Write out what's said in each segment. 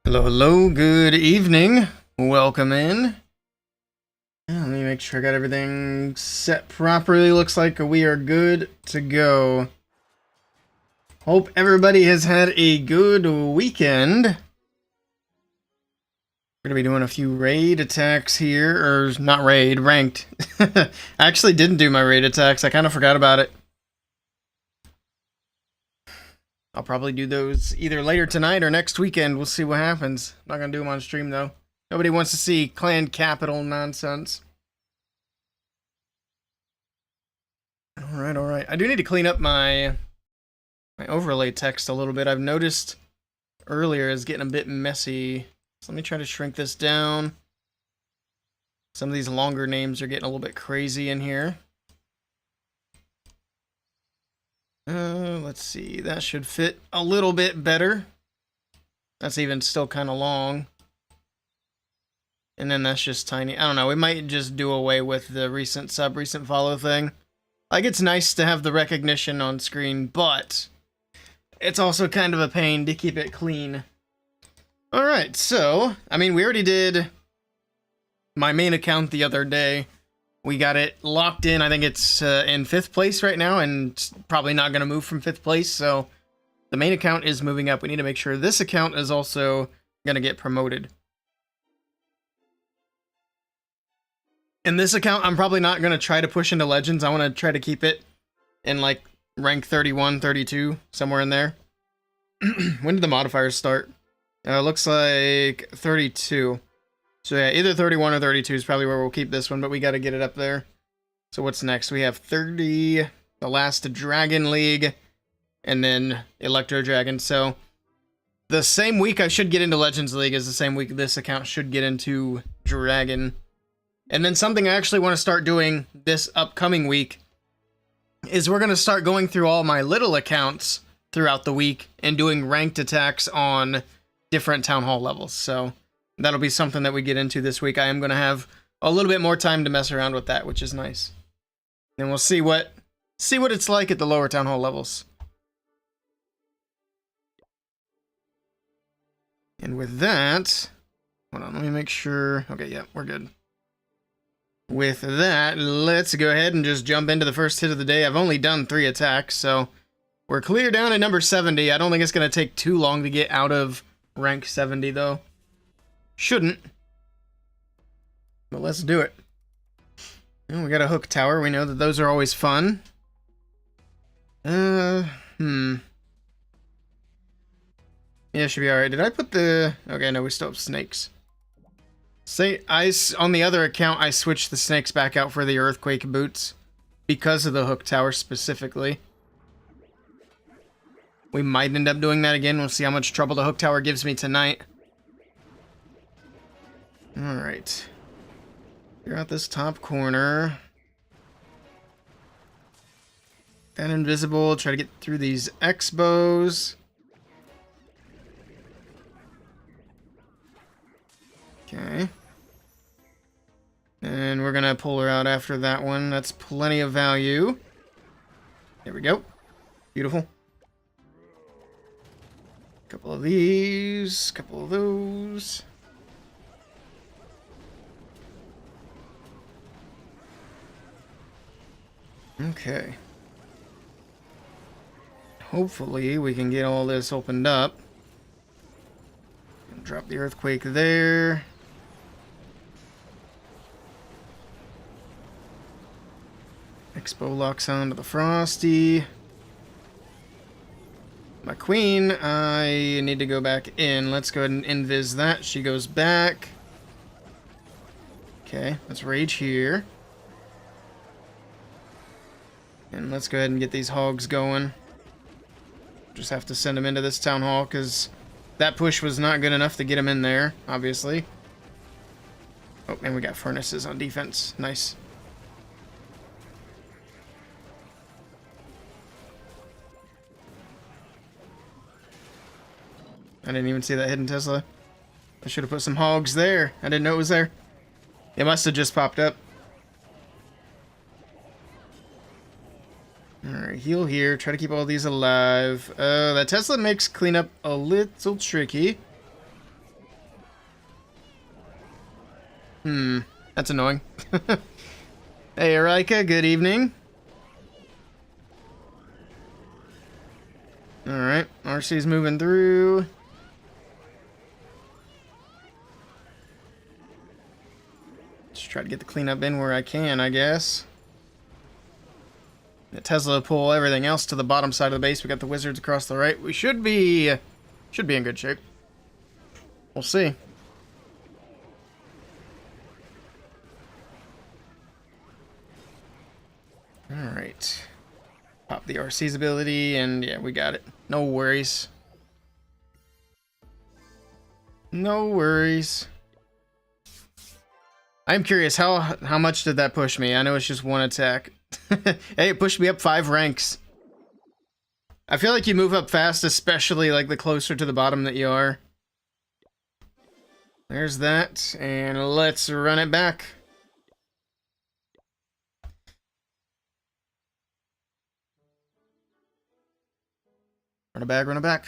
Hello, hello, good evening. Welcome in. Let me make sure I got everything set properly. Looks like we are good to go. Hope everybody has had a good weekend. We're gonna be doing a few raid attacks here, or not raid, ranked. I actually didn't do my raid attacks, I kind of forgot about it. I'll probably do those either later tonight or next weekend. We'll see what happens. Not gonna do them on stream though. Nobody wants to see clan capital nonsense. Alright. I do need to clean up my overlay text a little bit. I've noticed earlier it's getting a bit messy. So let me try to shrink this down. Some of these longer names are getting a little bit crazy in here. Let's see. That should fit a little bit better. That's even still kind of long. And then that's just tiny. I don't know. We might just do away with the recent sub, recent follow thing. Like, it's nice to have the recognition on screen, but it's also kind of a pain to keep it clean. Alright, so, I mean, we already did my main account the other day. We got it locked in. I think it's in 5th place right now, and probably not going to move from 5th place, so the main account is moving up. We need to make sure this account is also going to get promoted. In this account, I'm probably not going to try to push into Legends. I want to try to keep it in, like, rank 31, 32, somewhere in there. When did the modifiers start? Looks like 32. So yeah, either 31 or 32 is probably where we'll keep this one, but we got to get it up there. So what's next? We have 30, the last Dragon League, and then Electro Dragon. So the same week I should get into Legends League is the same week this account should get into Dragon. And then something I actually want to start doing this upcoming week is we're going to start going through all my little accounts throughout the week and doing ranked attacks on different Town Hall levels. So that'll be something that we get into this week. I am going to have a little bit more time to mess around with that, which is nice. And we'll see what it's like at the lower Town Hall levels. And with that, hold on, let me make sure. Okay, yeah, we're good. With that, let's go ahead and just jump into the first hit of the day. I've only done 3 attacks, so we're clear down at number 70. I don't think it's going to take too long to get out of rank 70, though. Shouldn't. But let's do it. And we got a hook tower. We know that those are always fun. Yeah, should be alright. Did I put the... Okay, no, we still have snakes. On the other account, I switched the snakes back out for the earthquake boots because of the hook tower specifically. We might end up doing that again. We'll see how much trouble the hook tower gives me tonight. Alright. Clear out this top corner. That invisible. Try to get through these X-bows. Okay. And we're gonna pull her out after that one. That's plenty of value. There we go. Beautiful. Couple of these. Couple of those. Okay. Hopefully we can get all this opened up. Drop the earthquake there. Expo locks onto the Frosty. My queen, I need to go back in. Let's go ahead and invis that. She goes back. Okay, let's rage here. And let's go ahead and get these hogs going. Just have to send them into this town hall because that push was not good enough to get them in there, obviously. Oh, and we got furnaces on defense. Nice. I didn't even see that hidden Tesla. I should have put some hogs there. I didn't know it was there. It must have just popped up. Alright, heal here. Try to keep all these alive. That Tesla makes cleanup a little tricky. That's annoying. Hey, Erika, good evening. Alright, RC's moving through. Just try to get the cleanup in where I can, I guess. The Tesla pull everything else to the bottom side of the base. We got the wizards across the right. We should be in good shape. We'll see. Alright. Pop the RC's ability, and yeah, we got it. No worries. No worries. I'm curious, how much did that push me? I know it's just one attack. Hey, it pushed me up 5 ranks. I feel like you move up fast, especially like the closer to the bottom that you are. There's that, and let's run it back. Run it back, run it back.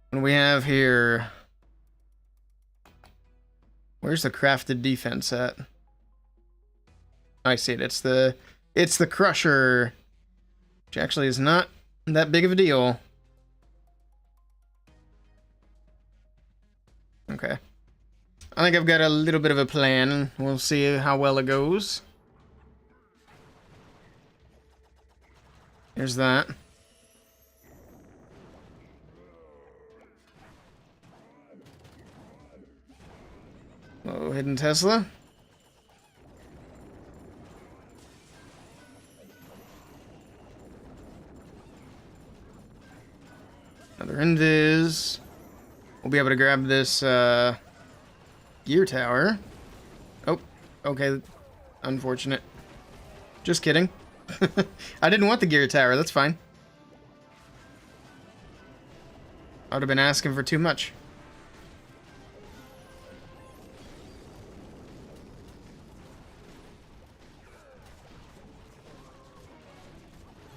What do we have here? Where's the crafted defense at? I see it. It's the crusher, which actually is not that big of a deal. Okay. I think I've got a little bit of a plan. We'll see how well it goes. Here's that. Oh, hidden Tesla. Another invis. We'll be able to grab this gear tower. Oh, okay. Unfortunate. Just kidding. I didn't want the gear tower, that's fine. I would have been asking for too much.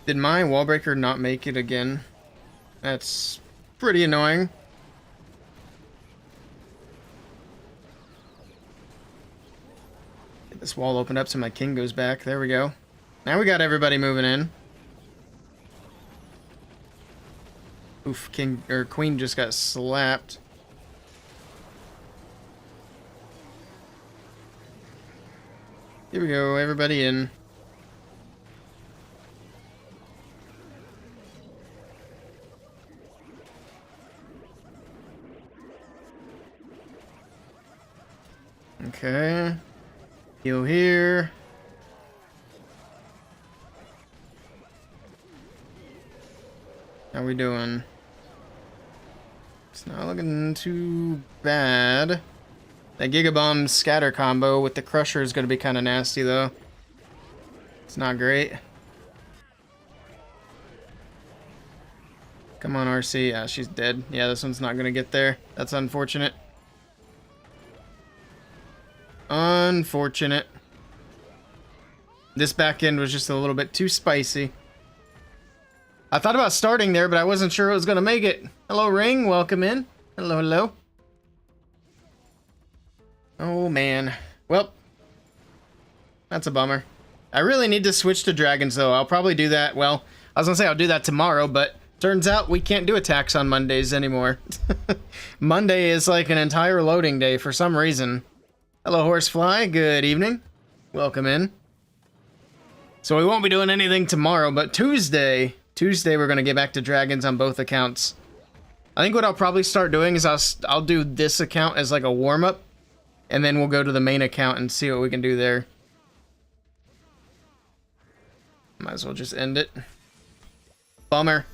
Did my wall breaker not make it again? That's pretty annoying. Get this wall opened up so my king goes back. There we go. Now we got everybody moving in. Oof, king or queen just got slapped. Here we go, everybody in. Okay. Heal here. How we doing? It's not looking too bad. That Gigabomb scatter combo with the Crusher is going to be kind of nasty, though. It's not great. Come on, RC. Yeah, she's dead. Yeah, this one's not going to get there. That's unfortunate. Unfortunate. This back end was just a little bit too spicy. I thought about starting there, but I wasn't sure it was going to make it. Hello, Ring. Welcome in. Hello, hello. Oh, man. Well, that's a bummer. I really need to switch to dragons, though. I'll probably do that. Well, I was going to say I'll do that tomorrow, but turns out we can't do attacks on Mondays anymore. Monday is like an entire loading day for some reason. Hello, Horsefly. Good evening. Welcome in. So we won't be doing anything tomorrow, but Tuesday we're going to get back to dragons on both accounts. I think what I'll probably start doing is I'll do this account as like a warm-up, and then we'll go to the main account and see what we can do there. Might as well just end it. Bummer.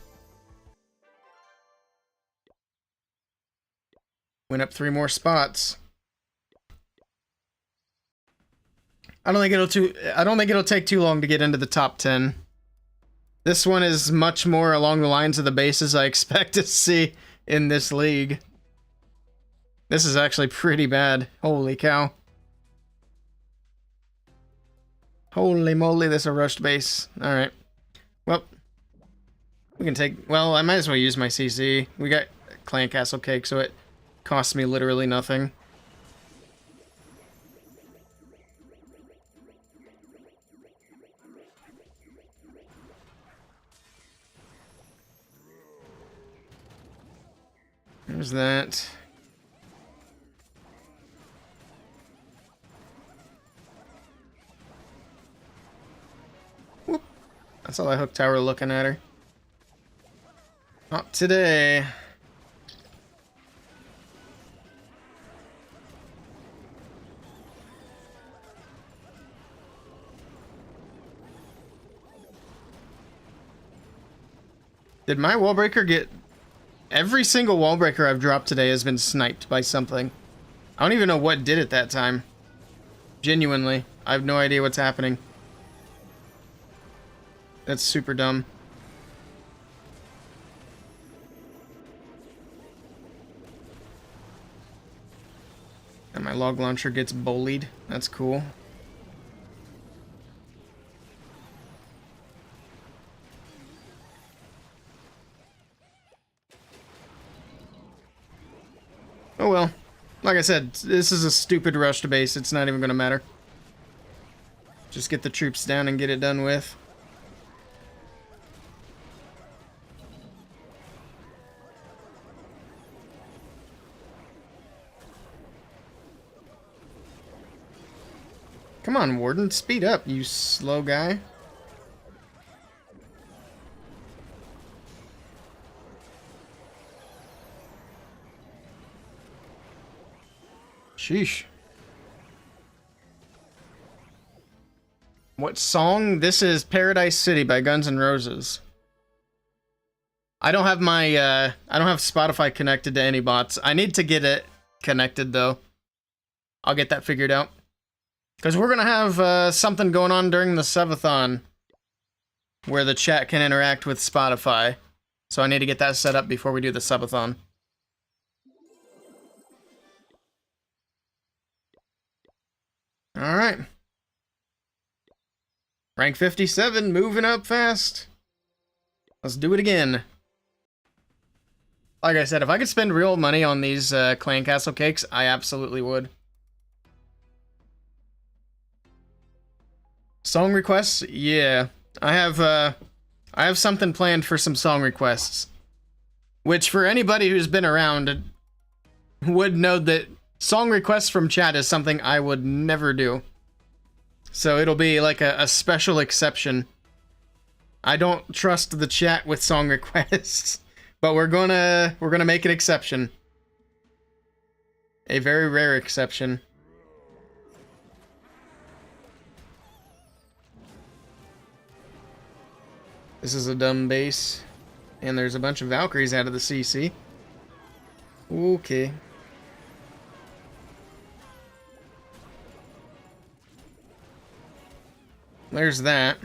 Went up 3 more spots. I don't think it'll take too long to get into the top 10. This one is much more along the lines of the bases I expect to see in this league. This is actually pretty bad. Holy cow. Holy moly, this is a rushed base. Alright. Well, we can take... Well, I might as well use my CC. We got clan castle cake, so it costs me literally nothing. There's that. Whoop. I saw that hook tower looking at her. Not today. Did my wall breaker get... Every single wall breaker I've dropped today has been sniped by something. I don't even know what did it that time. Genuinely. I have no idea what's happening. That's super dumb. And my log launcher gets bullied. That's cool. Oh well. Like I said, this is a stupid rush to base. It's not even going to matter. Just get the troops down and get it done with. Come on, Warden. Speed up, you slow guy. Sheesh. What song? This is Paradise City by Guns N' Roses. I don't have my, I don't have Spotify connected to any bots. I need to get it connected, though. I'll get that figured out. Because we're going to have something going on during the subathon where the chat can interact with Spotify. So I need to get that set up before we do the subathon. Alright. Rank 57, moving up fast. Let's do it again. Like I said, if I could spend real money on these clan castle cakes, I absolutely would. Song requests? Yeah. I have something planned for some song requests. Which, for anybody who's been around, would know that song requests from chat is something I would never do. So it'll be like a special exception. I don't trust the chat with song requests, but we're gonna make an exception. A very rare exception. This is a dumb base. And there's a bunch of Valkyries out of the CC. Okay. There's that.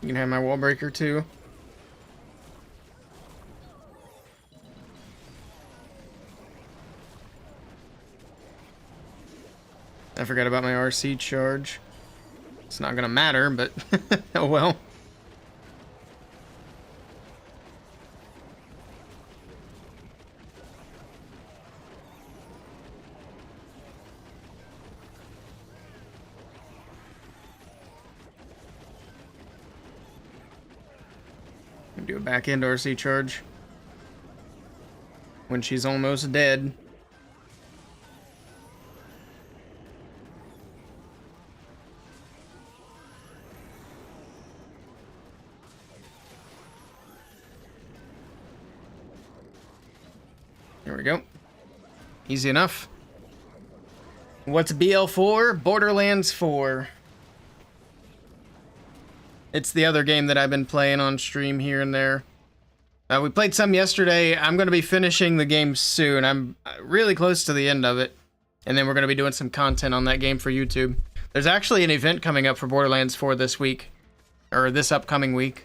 You can have my wall breaker too. I forgot about my RC charge. It's not gonna matter, but oh well. Do a back end RC charge when she's almost dead. There we go. Easy enough. What's BL4? Borderlands 4. It's the other game that I've been playing on stream here and there. We played some yesterday. I'm going to be finishing the game soon. I'm really close to the end of it. And then we're going to be doing some content on that game for YouTube. There's actually an event coming up for Borderlands 4 this week. Or this upcoming week.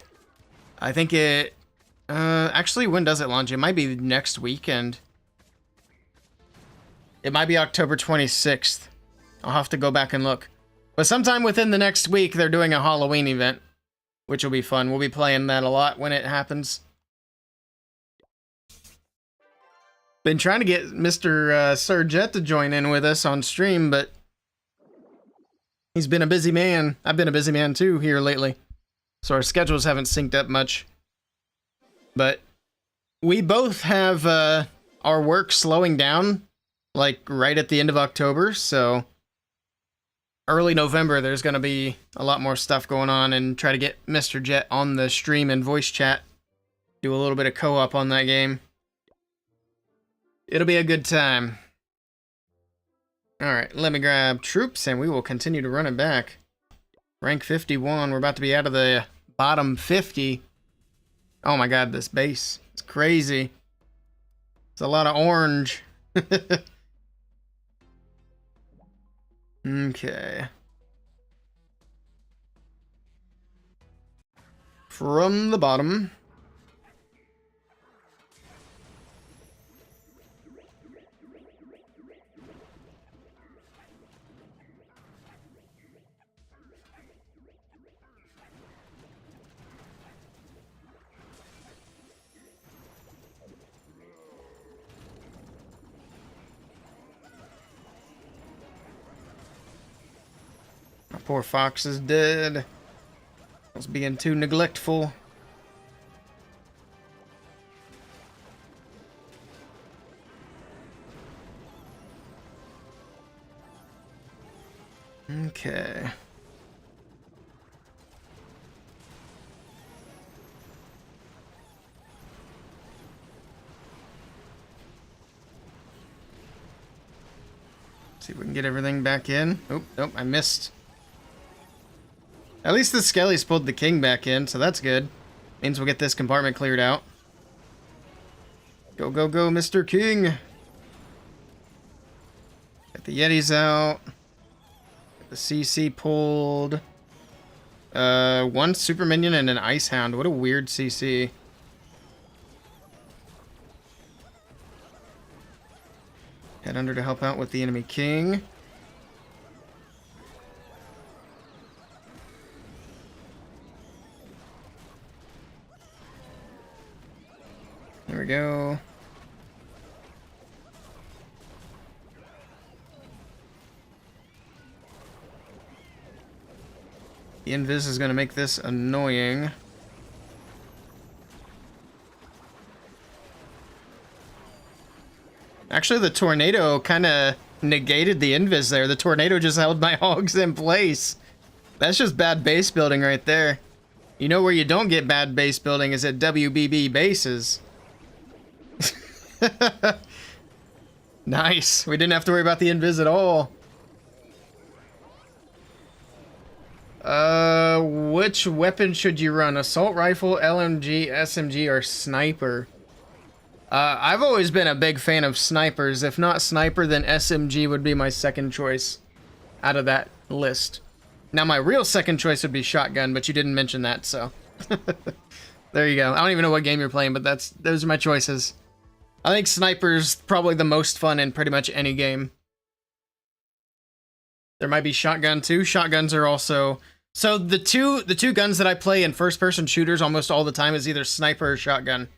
I think it... actually, when does it launch? It might be next weekend. It might be October 26th. I'll have to go back and look. But sometime within the next week, they're doing a Halloween event. Which will be fun. We'll be playing that a lot when it happens. Been trying to get Mr. Sir Jet to join in with us on stream, but he's been a busy man. I've been a busy man too here lately. So our schedules haven't synced up much. But we both have our work slowing down, like right at the end of October. So early November, there's going to be a lot more stuff going on, and try to get Mr. Jet on the stream and voice chat. Do a little bit of co-op on that game. It'll be a good time. Alright, let me grab troops and we will continue to run it back. Rank 51, we're about to be out of the bottom 50. Oh my god, this base. It's crazy. It's a lot of orange. Okay. From the bottom. My poor fox is dead. I was being too neglectful. Okay. See if we can get everything back in. Oh, nope, I missed. At least the Skellies pulled the king back in, so that's good. Means we'll get this compartment cleared out. Go, go, go, Mr. King. Get the Yetis out. Get the CC pulled. One super minion and an ice hound. What a weird CC. Head under to help out with the enemy king. There we go. The invis is going to make this annoying. Actually, the tornado kind of negated the invis there. The tornado just held my hogs in place. That's just bad base building right there. You know where you don't get bad base building is at WBB bases. Nice. We didn't have to worry about the invis at all. Which weapon should you run? Assault rifle, LMG, SMG, or sniper? I've always been a big fan of snipers. If not sniper, then SMG would be my second choice out of that list. Now, my real second choice would be shotgun, but you didn't mention that, so. There you go. I don't even know what game you're playing, but those are my choices. I think sniper's probably the most fun in pretty much any game. There might be shotgun too. Shotguns are also... So the two guns that I play in first-person shooters almost all the time is either sniper or shotgun.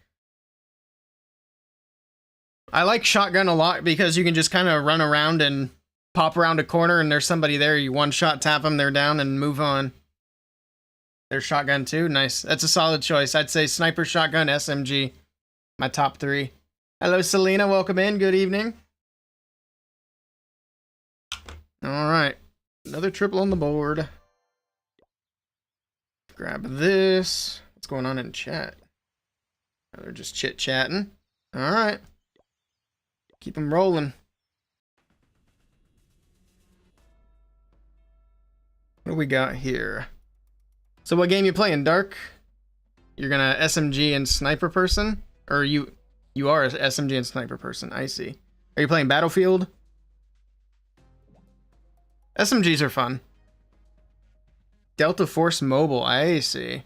I like shotgun a lot because you can just kind of run around and pop around a corner and there's somebody there. You one-shot tap them, they're down, and move on. There's shotgun too. Nice. That's a solid choice. I'd say sniper, shotgun, SMG. My top three. Hello, Selena. Welcome in. Good evening. All right. Another triple on the board. Grab this. What's going on in chat? Oh, they're just chit-chatting. All right. Keep them rolling. What do we got here? So what game you playing, Dark? You're gonna SMG and sniper person? Or you are a SMG and sniper person, I see. Are you playing Battlefield? SMGs are fun. Delta Force Mobile, I see.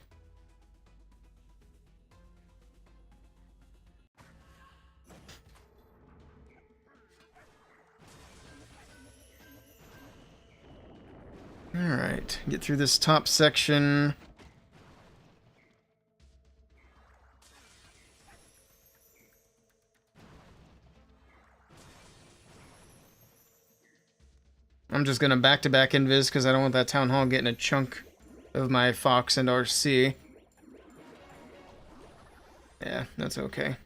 Alright, get through this top section. I'm just gonna back-to-back invis because I don't want that town hall getting a chunk of my Fox and RC. Yeah, that's okay.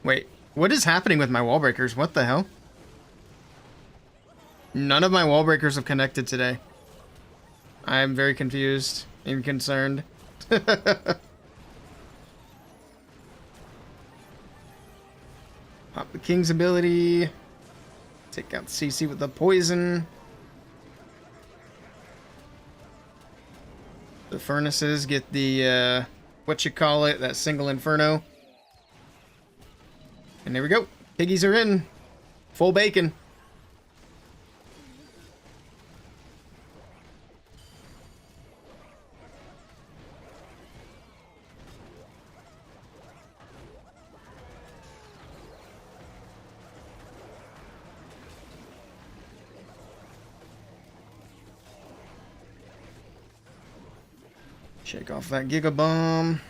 Wait, what is happening with my wall breakers? What the hell? None of my wall breakers have connected today. I am very confused and concerned. Pop the King's ability. Take out CC with the poison. The furnaces get the, that single inferno. And there we go. Piggies are in. Full bacon. Shake off that Giga Bomb.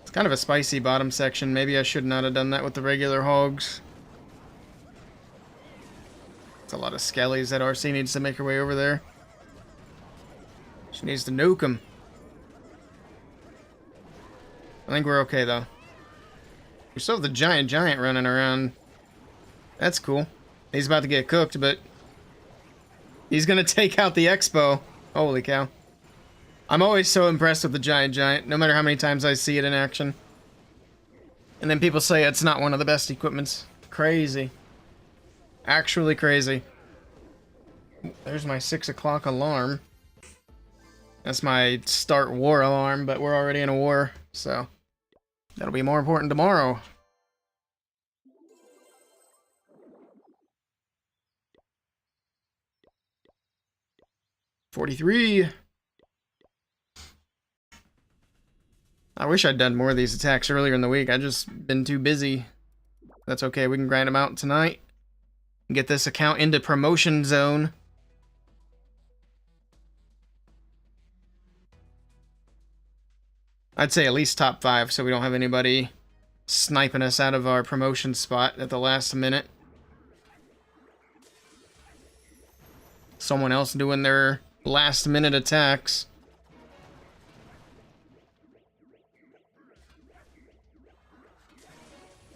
It's kind of a spicy bottom section. Maybe I should not have done that with the regular hogs. It's a lot of skellies that RC needs to make her way over there. She needs to nuke them. I think we're okay, though. We still have the giant running around. That's cool. He's about to get cooked, but he's going to take out the Expo. Holy cow. I'm always so impressed with the giant, no matter how many times I see it in action. And then people say it's not one of the best equipments. Crazy. Actually crazy. There's my 6 o'clock alarm. That's my start war alarm, but we're already in a war, so that'll be more important tomorrow. $43. I wish I'd done more of these attacks earlier in the week. I've just been too busy. That's okay. We can grind them out tonight. Get this account into promotion zone. I'd say at least top 5 so we don't have anybody sniping us out of our promotion spot at the last minute. Someone else doing their last minute attacks.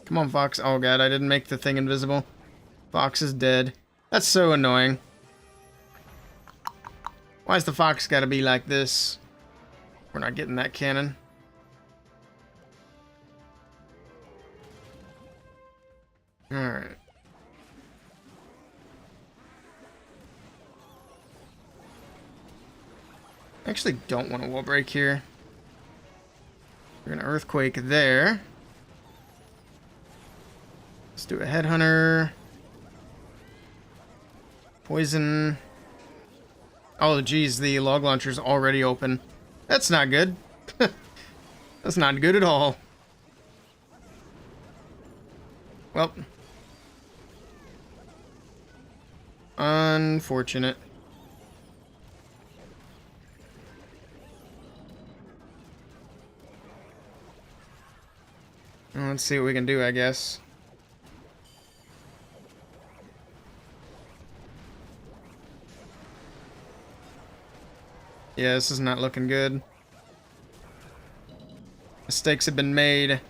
Come on, Fox. Oh god, I didn't make the thing invisible. Fox is dead. That's so annoying. Why's the Fox gotta be like this? We're not getting that cannon. Alright. I actually don't want a wall break here. We're gonna earthquake there. Let's do a headhunter. Poison. Oh geez, the log launcher's already open. That's not good. That's not good at all. Well. Unfortunate. Well, let's see what we can do, I guess. Yeah, this is not looking good. Mistakes have been made.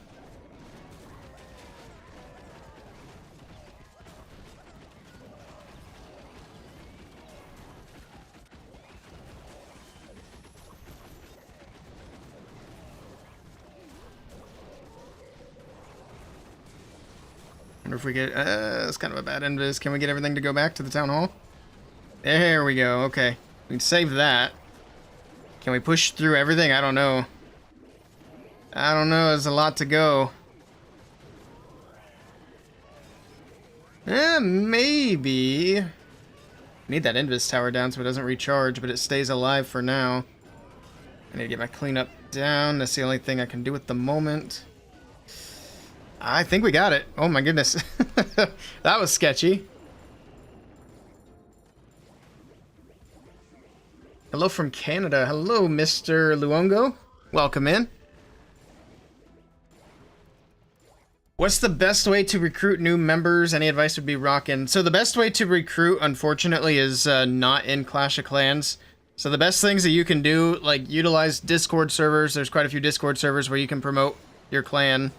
Wonder if we get, it's kind of a bad invis. Can we get everything to go back to the town hall? There we go, okay. We can save that. Can we push through everything? I don't know. I don't know, there's a lot to go. Maybe. Need that invis tower down so it doesn't recharge, but it stays alive for now. I need to get my cleanup down. That's the only thing I can do at the moment. I think we got it. Oh my goodness. That was sketchy. Hello from Canada. Hello, Mr. Luongo. Welcome in. What's the best way to recruit new members? Any advice would be rockin'. So the best way to recruit, unfortunately, is not in Clash of Clans. So the best things that you can do, like utilize Discord servers. There's quite a few Discord servers where you can promote your clan.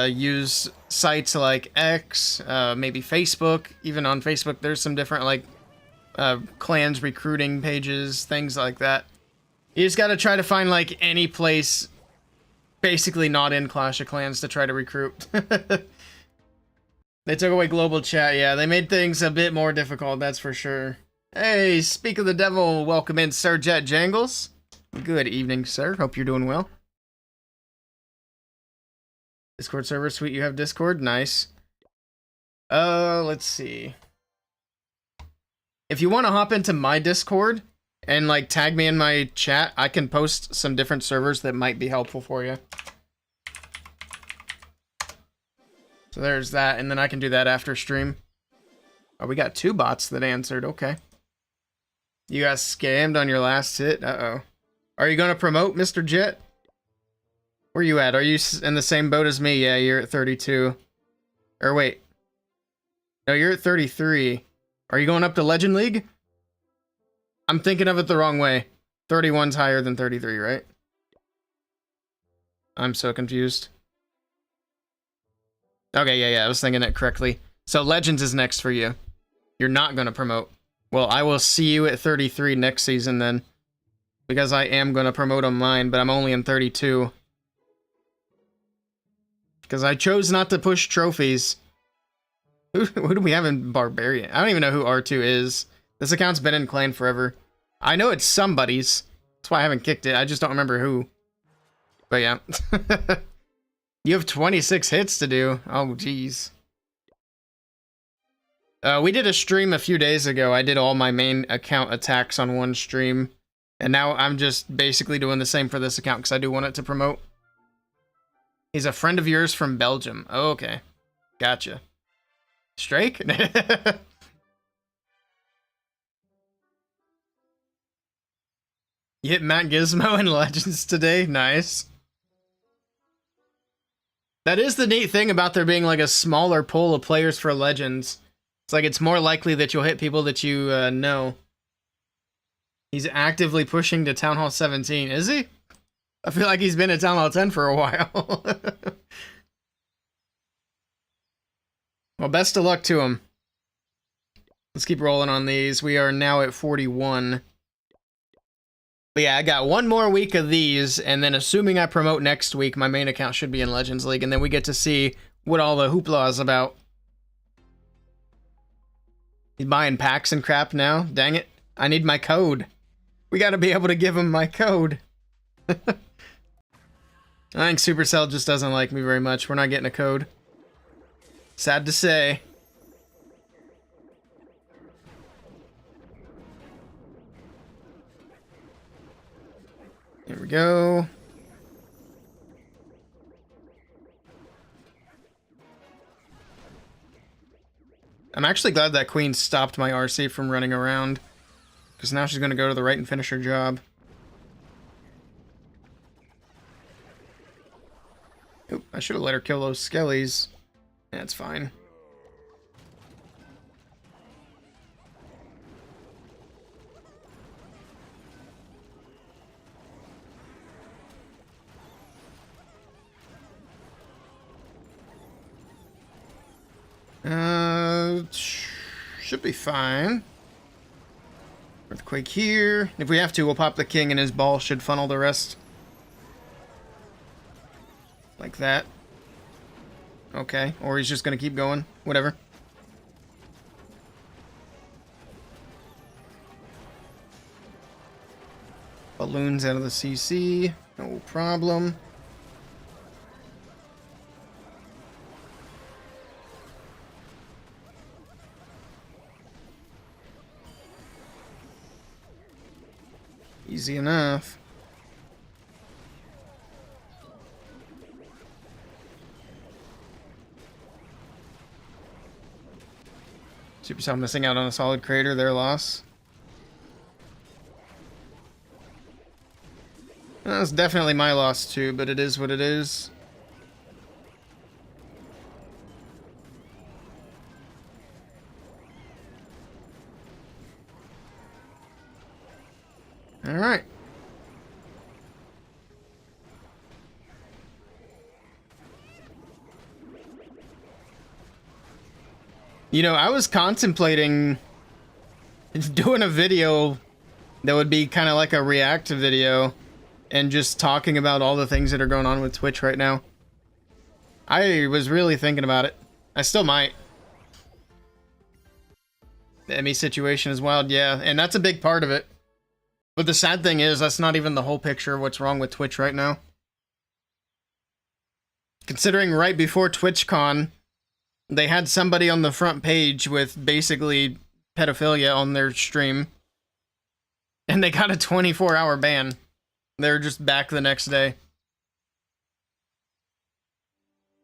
Use sites like X, maybe Facebook. Even on Facebook, there's some different like clans recruiting pages, things like that. You just gotta try to find like any place basically not in Clash of Clans to try to recruit. They took away global chat. Yeah, they made things a bit more difficult, that's for sure. Hey, speak of the devil, welcome in Sir Jet Jangles. Good evening, sir. Hope you're doing well. Discord server, sweet, you have Discord? Nice. Let's see. If you want to hop into my Discord and like tag me in my chat, I can post some different servers that might be helpful for you. So there's that, and then I can do that after stream. Oh, we got 2 bots that answered, okay. You got scammed on your last hit? Uh-oh. Are you gonna promote, Mr. Jet? Where you at? Are you in the same boat as me? Yeah, you're at 32. Or wait. No, you're at 33. Are you going up to Legend League? I'm thinking of it the wrong way. 31's higher than 33, right? I'm so confused. Okay, yeah, I was thinking it correctly. So Legends is next for you. You're not going to promote. Well, I will see you at 33 next season then. Because I am going to promote on mine, but I'm only in 32. Because I chose not to push trophies. Who do we have in Barbarian? I don't even know who R2 is. This account's been in clan forever. I know it's somebody's. That's why I haven't kicked it. I just don't remember who. But yeah. You have 26 hits to do. Oh, jeez. We did a stream a few days ago. I did all my main account attacks on one stream. And now I'm just basically doing the same for this account because I do want it to promote. He's a friend of yours from Belgium. Oh, okay. Gotcha. Strake? You hit Matt Gizmo in Legends today? Nice. That is the neat thing about there being like a smaller pool of players for Legends. It's like it's more likely that you'll hit people that you know. He's actively pushing to Town Hall 17, is he? I feel like he's been at Town Hall 10 for a while. Well, best of luck to him. Let's keep rolling on these. We are now at 41. But yeah, I got one more week of these, and then assuming I promote next week, my main account should be in Legends League, and then we get to see what all the hoopla is about. He's buying packs and crap now? Dang it. I need my code. We gotta be able to give him my code. I think Supercell just doesn't like me very much. We're not getting a code. Sad to say. Here we go. I'm actually glad that Queen stopped my RC from running around. Because now she's going to go to the right and finish her job. Oop, I should have let her kill those skellies. That's fine. Should be fine. Earthquake here. If we have to, we'll pop the king and his ball should funnel the rest. Like that. Okay, or he's just gonna keep going. Whatever. Balloons out of the CC. No problem. Easy enough. Supercell missing out on a solid crater, their loss. That's definitely my loss too, but it is what it is. All right. You know, I was contemplating doing a video that would be kind of like a react video and just talking about all the things that are going on with Twitch right now. I was really thinking about it. I still might. The Emmy situation is wild, yeah, and that's a big part of it. But the sad thing is, that's not even the whole picture of what's wrong with Twitch right now. Considering right before TwitchCon, they had somebody on the front page with basically pedophilia on their stream. And they got a 24-hour ban. They're just back the next day.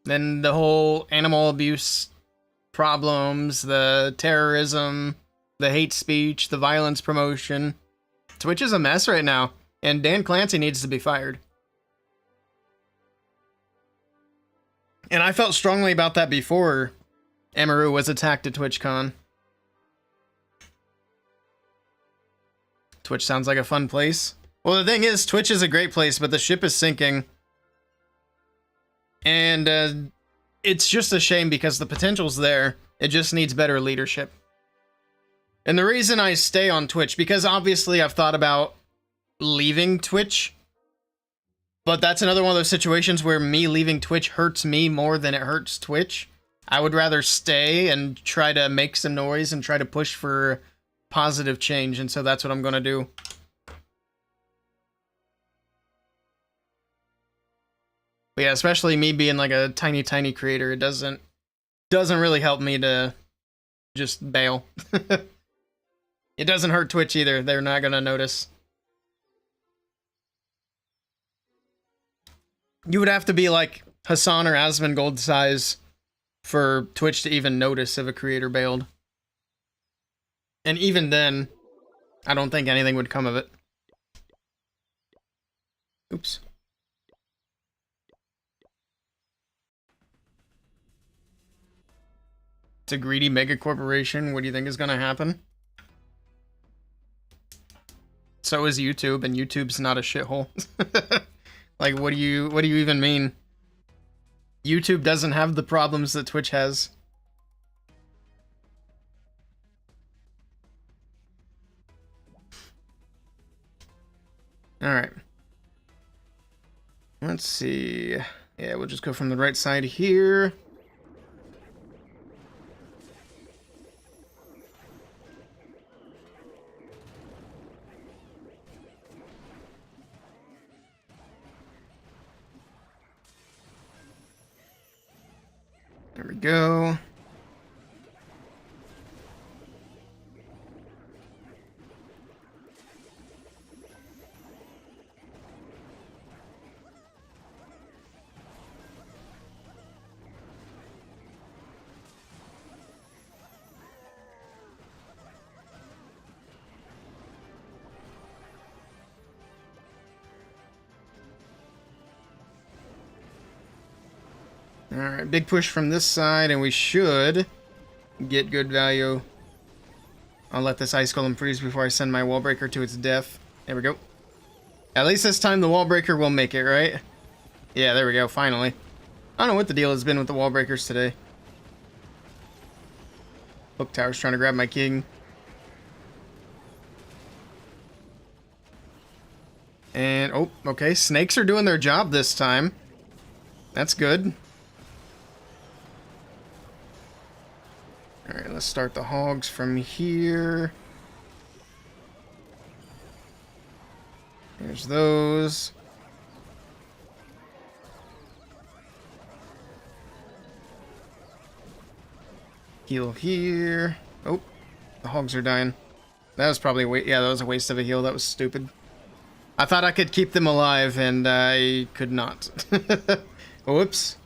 Then the whole animal abuse problems, the terrorism, the hate speech, the violence promotion. Twitch is a mess right now, and Dan Clancy needs to be fired. And I felt strongly about that before Emaru was attacked at TwitchCon. Twitch sounds like a fun place. Well, the thing is, Twitch is a great place, but the ship is sinking. And it's just a shame because the potential's there. It just needs better leadership. And the reason I stay on Twitch, because obviously I've thought about leaving Twitch. But that's another one of those situations where me leaving Twitch hurts me more than it hurts Twitch. I would rather stay and try to make some noise and try to push for positive change, and so that's what I'm gonna do. But yeah, especially me being like a tiny creator, it doesn't really help me to just bail. It doesn't hurt Twitch either. They're not gonna notice. You would have to be like Hassan or Asmongold size for Twitch to even notice if a creator bailed. And even then, I don't think anything would come of it. Oops. It's a greedy mega corporation. What do you think is going to happen? So is YouTube, and YouTube's not a shithole. Like, what do you even mean? YouTube doesn't have the problems that Twitch has. Alright. Let's see. Yeah, we'll just go from the right side here. There we go. Alright, big push from this side, and we should get good value. I'll let this Ice Golem freeze before I send my wall breaker to its death. There we go. At least this time the wall breaker will make it, right? Yeah, there we go, finally. I don't know what the deal has been with the wall breakers today. Hook Tower's trying to grab my king. And, oh, okay, snakes are doing their job this time. That's good. Alright, let's start the hogs from here. There's those. Heal here. Oh, the hogs are dying. That was probably a yeah, that was a waste of a heal. That was stupid. I thought I could keep them alive, and I could not. Whoops.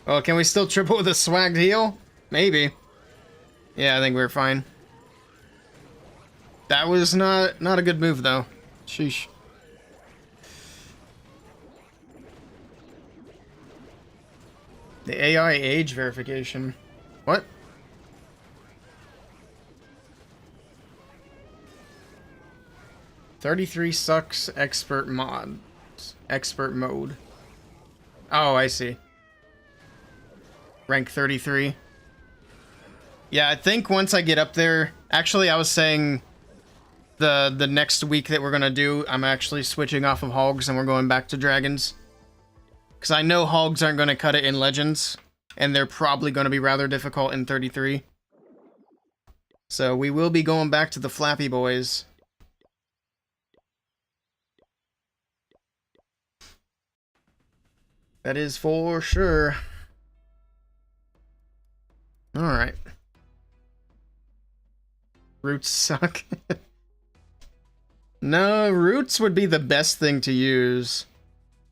Oh, can we still triple with a swagged heal? Maybe. Yeah, I think we're fine. That was not a good move, though. Sheesh. The AI age verification. What? "33 sucks expert mod. Expert mode." Oh, I see. Rank 33. Yeah, I think once I get up there... Actually, I was saying the next week that we're going to do, I'm actually switching off of hogs and we're going back to dragons. Because I know hogs aren't going to cut it in Legends, and they're probably going to be rather difficult in 33. So we will be going back to the Flappy Boys. That is for sure. Alright. Roots suck. No, roots would be the best thing to use.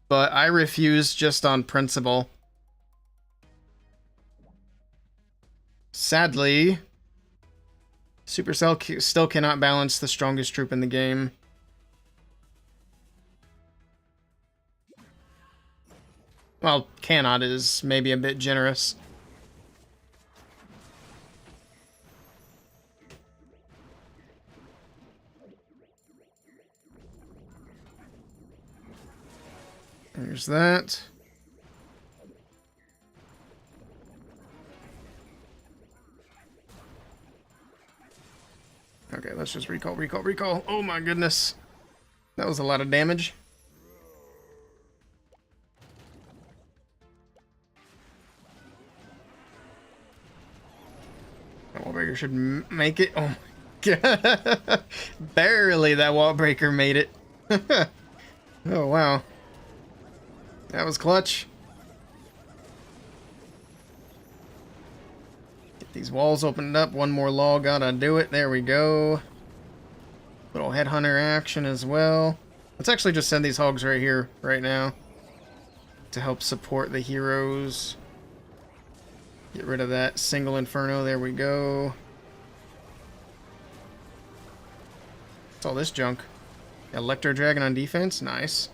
But I refuse just on principle. Sadly, Supercell still cannot balance the strongest troop in the game. Well, cannot is maybe a bit generous. There's that. Okay, let's just recall. Oh my goodness. That was a lot of damage. That wall breaker should make it. Oh my god. Barely that wall breaker made it. Oh wow. That was clutch. Get these walls opened up. One more law, gotta do it. There we go. Little headhunter action as well. Let's actually just send these hogs right here, right now, to help support the heroes. Get rid of that single inferno. There we go. What's all this junk? Electro Dragon on defense? Nice.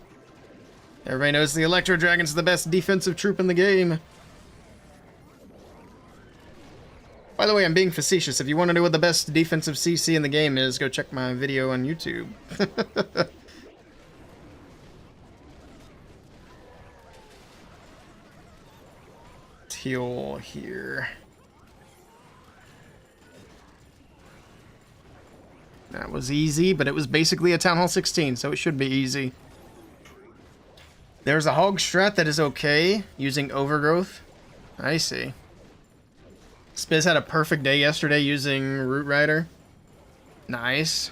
Everybody knows the Electro Dragon's the best defensive troop in the game. By the way, I'm being facetious. If you want to know what the best defensive CC in the game is, go check my video on YouTube. Heal here. That was easy, but it was basically a Town Hall 16, so it should be easy. There's a hog strat that is okay, using Overgrowth. I see. Spiz had a perfect day yesterday using Root Rider. Nice.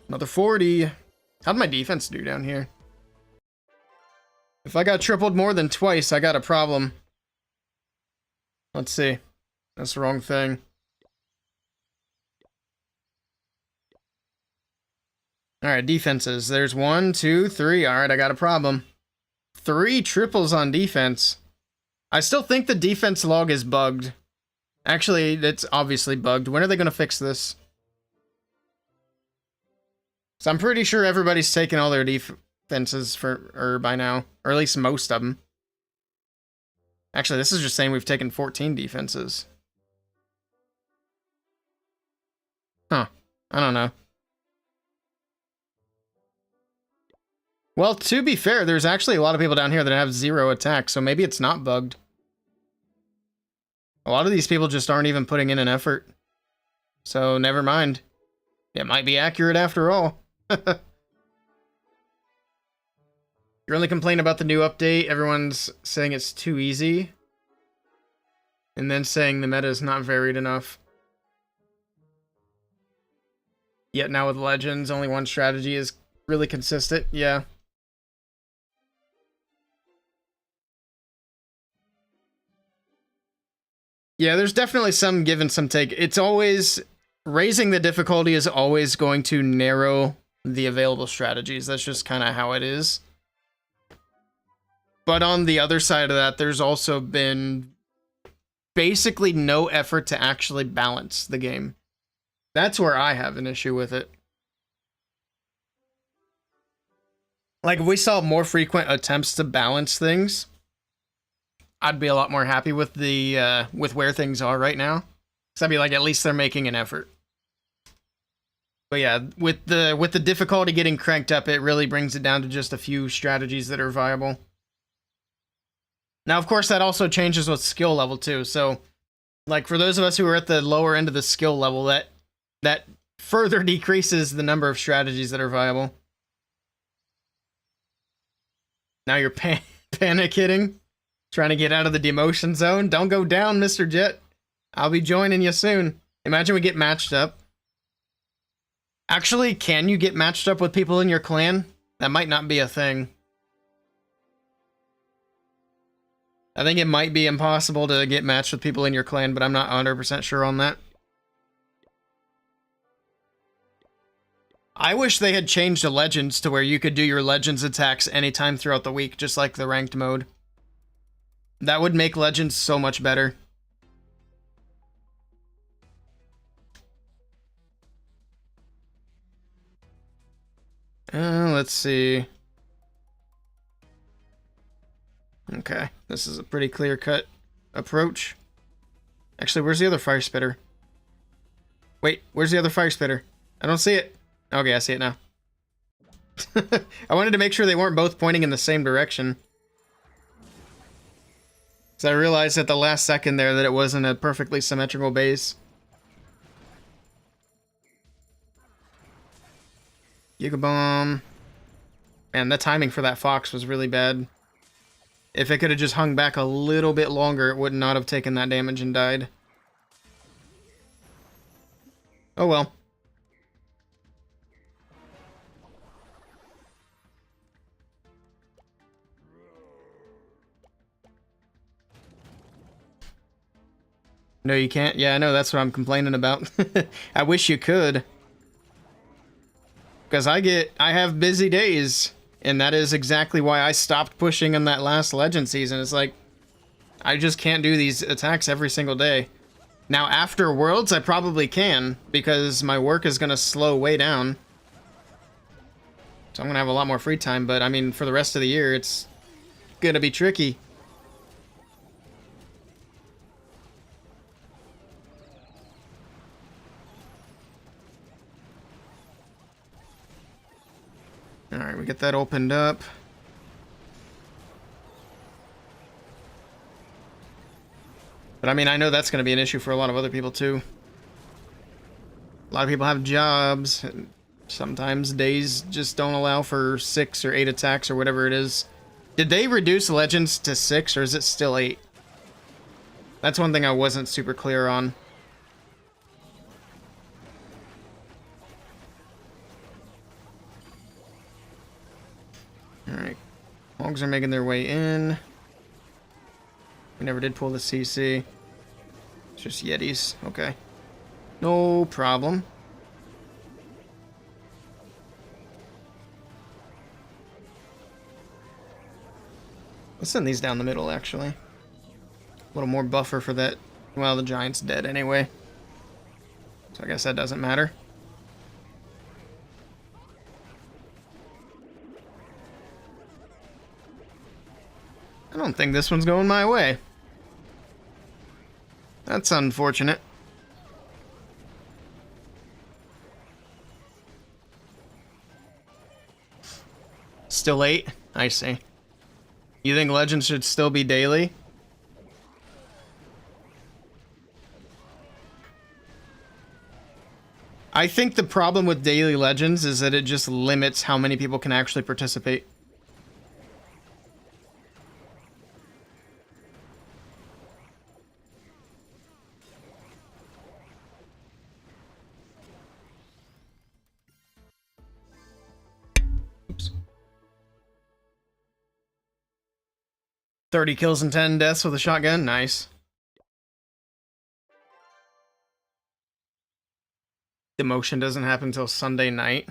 Another 40. How'd my defense do down here? If I got tripled more than twice, I got a problem. Let's see. That's the wrong thing. Alright, defenses. There's 1, 2, 3. Alright, I got a problem. 3 triples on defense. I still think the defense log is bugged. Actually, it's obviously bugged. When are they going to fix this? So I'm pretty sure everybody's taken all their defenses by now. Or at least most of them. Actually, this is just saying we've taken 14 defenses. Huh. I don't know. Well, to be fair, there's actually a lot of people down here that have 0 attack, so maybe it's not bugged. A lot of these people just aren't even putting in an effort. So, never mind. It might be accurate after all. You only complain about the new update, everyone's saying it's too easy. And then saying the meta is not varied enough. Yet now with Legends, only one strategy is really consistent. Yeah. Yeah, there's definitely some give and some take. It's always... Raising the difficulty is always going to narrow the available strategies. That's just kind of how it is. But on the other side of that, there's also been basically no effort to actually balance the game. That's where I have an issue with it. Like, if we saw more frequent attempts to balance things, I'd be a lot more happy with the with where things are right now. Cause I'd be like, at least they're making an effort. But yeah, with the difficulty getting cranked up, it really brings it down to just a few strategies that are viable. Now, of course, that also changes with skill level too. So, like for those of us who are at the lower end of the skill level, that further decreases the number of strategies that are viable. Now you're panic hitting, trying to get out of the demotion zone. Don't go down, Mr. Jet. I'll be joining you soon. Imagine we get matched up. Actually, can you get matched up with people in your clan? That might not be a thing. I think it might be impossible to get matched with people in your clan, but I'm not 100% sure on that. I wish they had changed the legends to where you could do your legends attacks anytime throughout the week, just like the ranked mode. That would make legends so much better. Let's see. Okay, this is a pretty clear-cut approach. Actually, where's the other fire spitter? Wait, where's the other fire spitter? I don't see it. Okay, I see it now. I wanted to make sure they weren't both pointing in the same direction. Because I realized at the last second there that it wasn't a perfectly symmetrical base. Giga Bomb. Man, the timing for that fox was really bad. If it could have just hung back a little bit longer, it would not have taken that damage and died. Oh well. No, you can't? Yeah, I know, that's what I'm complaining about. I wish you could. Because I have busy days, and that is exactly why I stopped pushing in that last Legend season. It's like, I just can't do these attacks every single day. Now, after Worlds, I probably can, because my work is going to slow way down. So I'm going to have a lot more free time, but I mean, for the rest of the year, it's going to be tricky. Alright, we get that opened up. But I mean, I know that's going to be an issue for a lot of other people too. A lot of people have jobs, and sometimes days just don't allow for 6 or 8 attacks or whatever it is. Did they reduce Legends to 6 or is it still 8? That's one thing I wasn't super clear on. Alright, hogs are making their way in. We never did pull the CC. It's just Yetis, okay. No problem. Let's send these down the middle, actually. A little more buffer for that. Well, the giant's dead anyway. So I guess that doesn't matter. I don't think this one's going my way. That's unfortunate. Still 8? I see. You think Legends should still be daily? I think the problem with daily Legends is that it just limits how many people can actually participate. Oops. 30 kills and 10 deaths with a shotgun, nice. Demotion doesn't happen until Sunday night.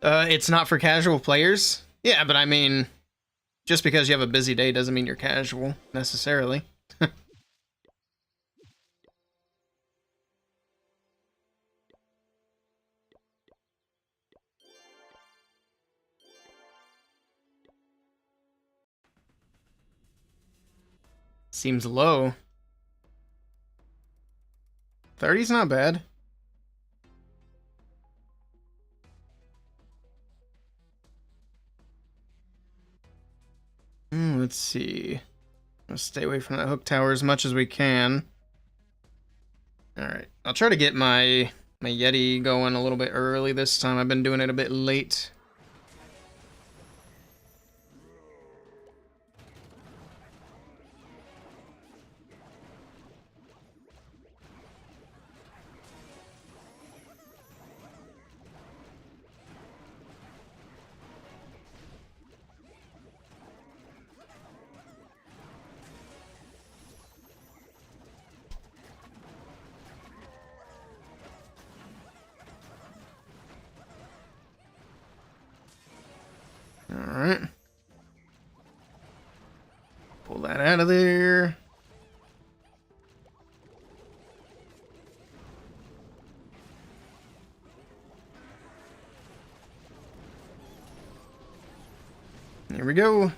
It's not for casual players. Yeah, but I mean, just because you have a busy day doesn't mean you're casual, necessarily. Seems low. 30's not bad. Let's see. Let's stay away from that hook tower as much as we can. Alright, I'll try to get my Yeti going a little bit early this time. I've been doing it a bit late. Alright. Pull that out of there. Here we go.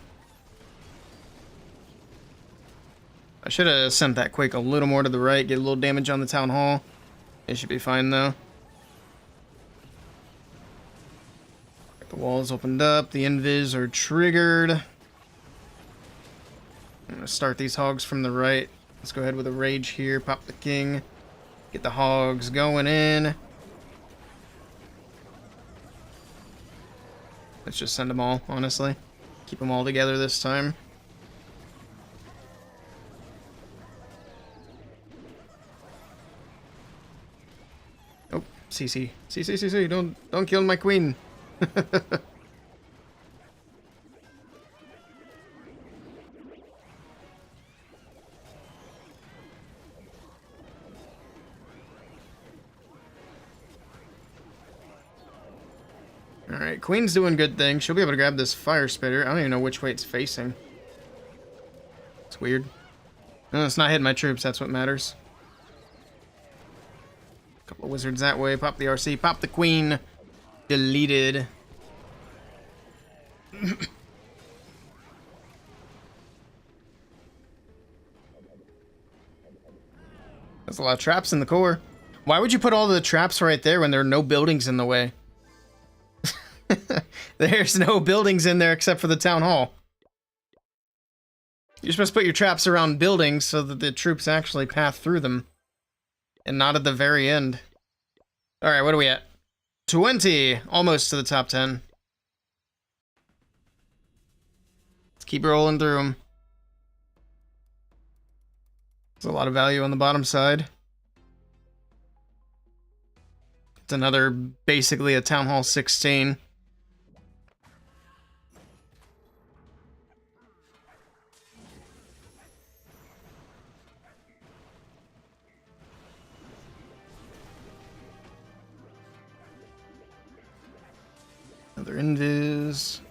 I should have sent that Quake a little more to the right, get a little damage on the Town Hall. It should be fine though. The walls opened up, the invis are triggered. I'm gonna start these hogs from the right. Let's go ahead with a rage here, pop the king. Get the hogs going in. Let's just send them all, honestly. Keep them all together this time. Oh, CC. CC, don't kill my queen. Alright, Queen's doing good things. She'll be able to grab this fire spitter. I don't even know which way it's facing. It's weird. No, it's not hitting my troops, that's what matters. Couple of wizards that way. Pop the RC. Pop the Queen. Deleted. There's a lot of traps in the core. Why would you put all the traps right there when there are no buildings in the way? There's no buildings in there except for the town hall. You're supposed to put your traps around buildings so that the troops actually path through them. And not at the very end. Alright, what are we at? 20! Almost to the top 10. Let's keep rolling through them. There's a lot of value on the bottom side. It's another, basically a Town Hall 16. Another invis.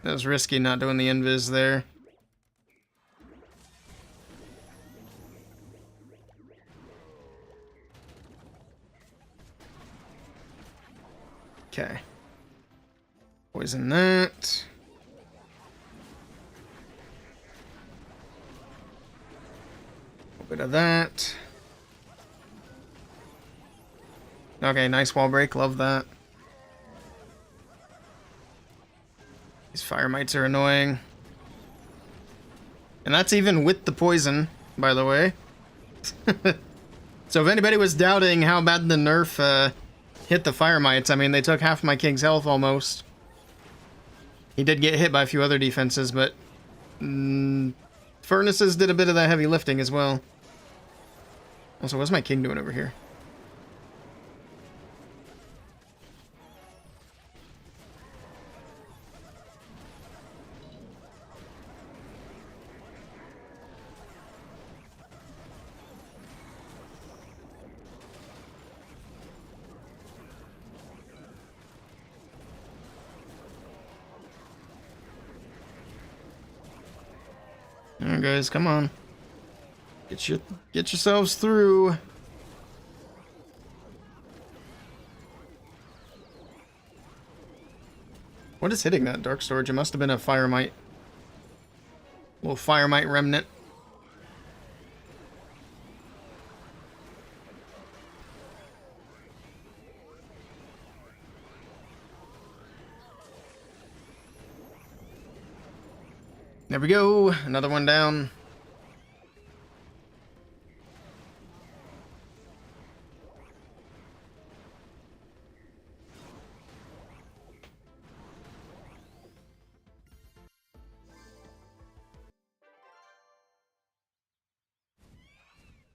That was risky not doing the invis there. Okay. Poison that. A bit of that. Okay, nice wall break. Love that. These fire mites are annoying. And that's even with the poison, by the way. So if anybody was doubting how bad the nerf hit the fire mites, I mean, they took half my king's health almost. He did get hit by a few other defenses, but furnaces did a bit of that heavy lifting as well. Also, what's my king doing over here? Alright, guys, come on. Get yourselves through. What is hitting that dark storage? It must have been a firemite. Little firemite remnant. There we go. Another one down.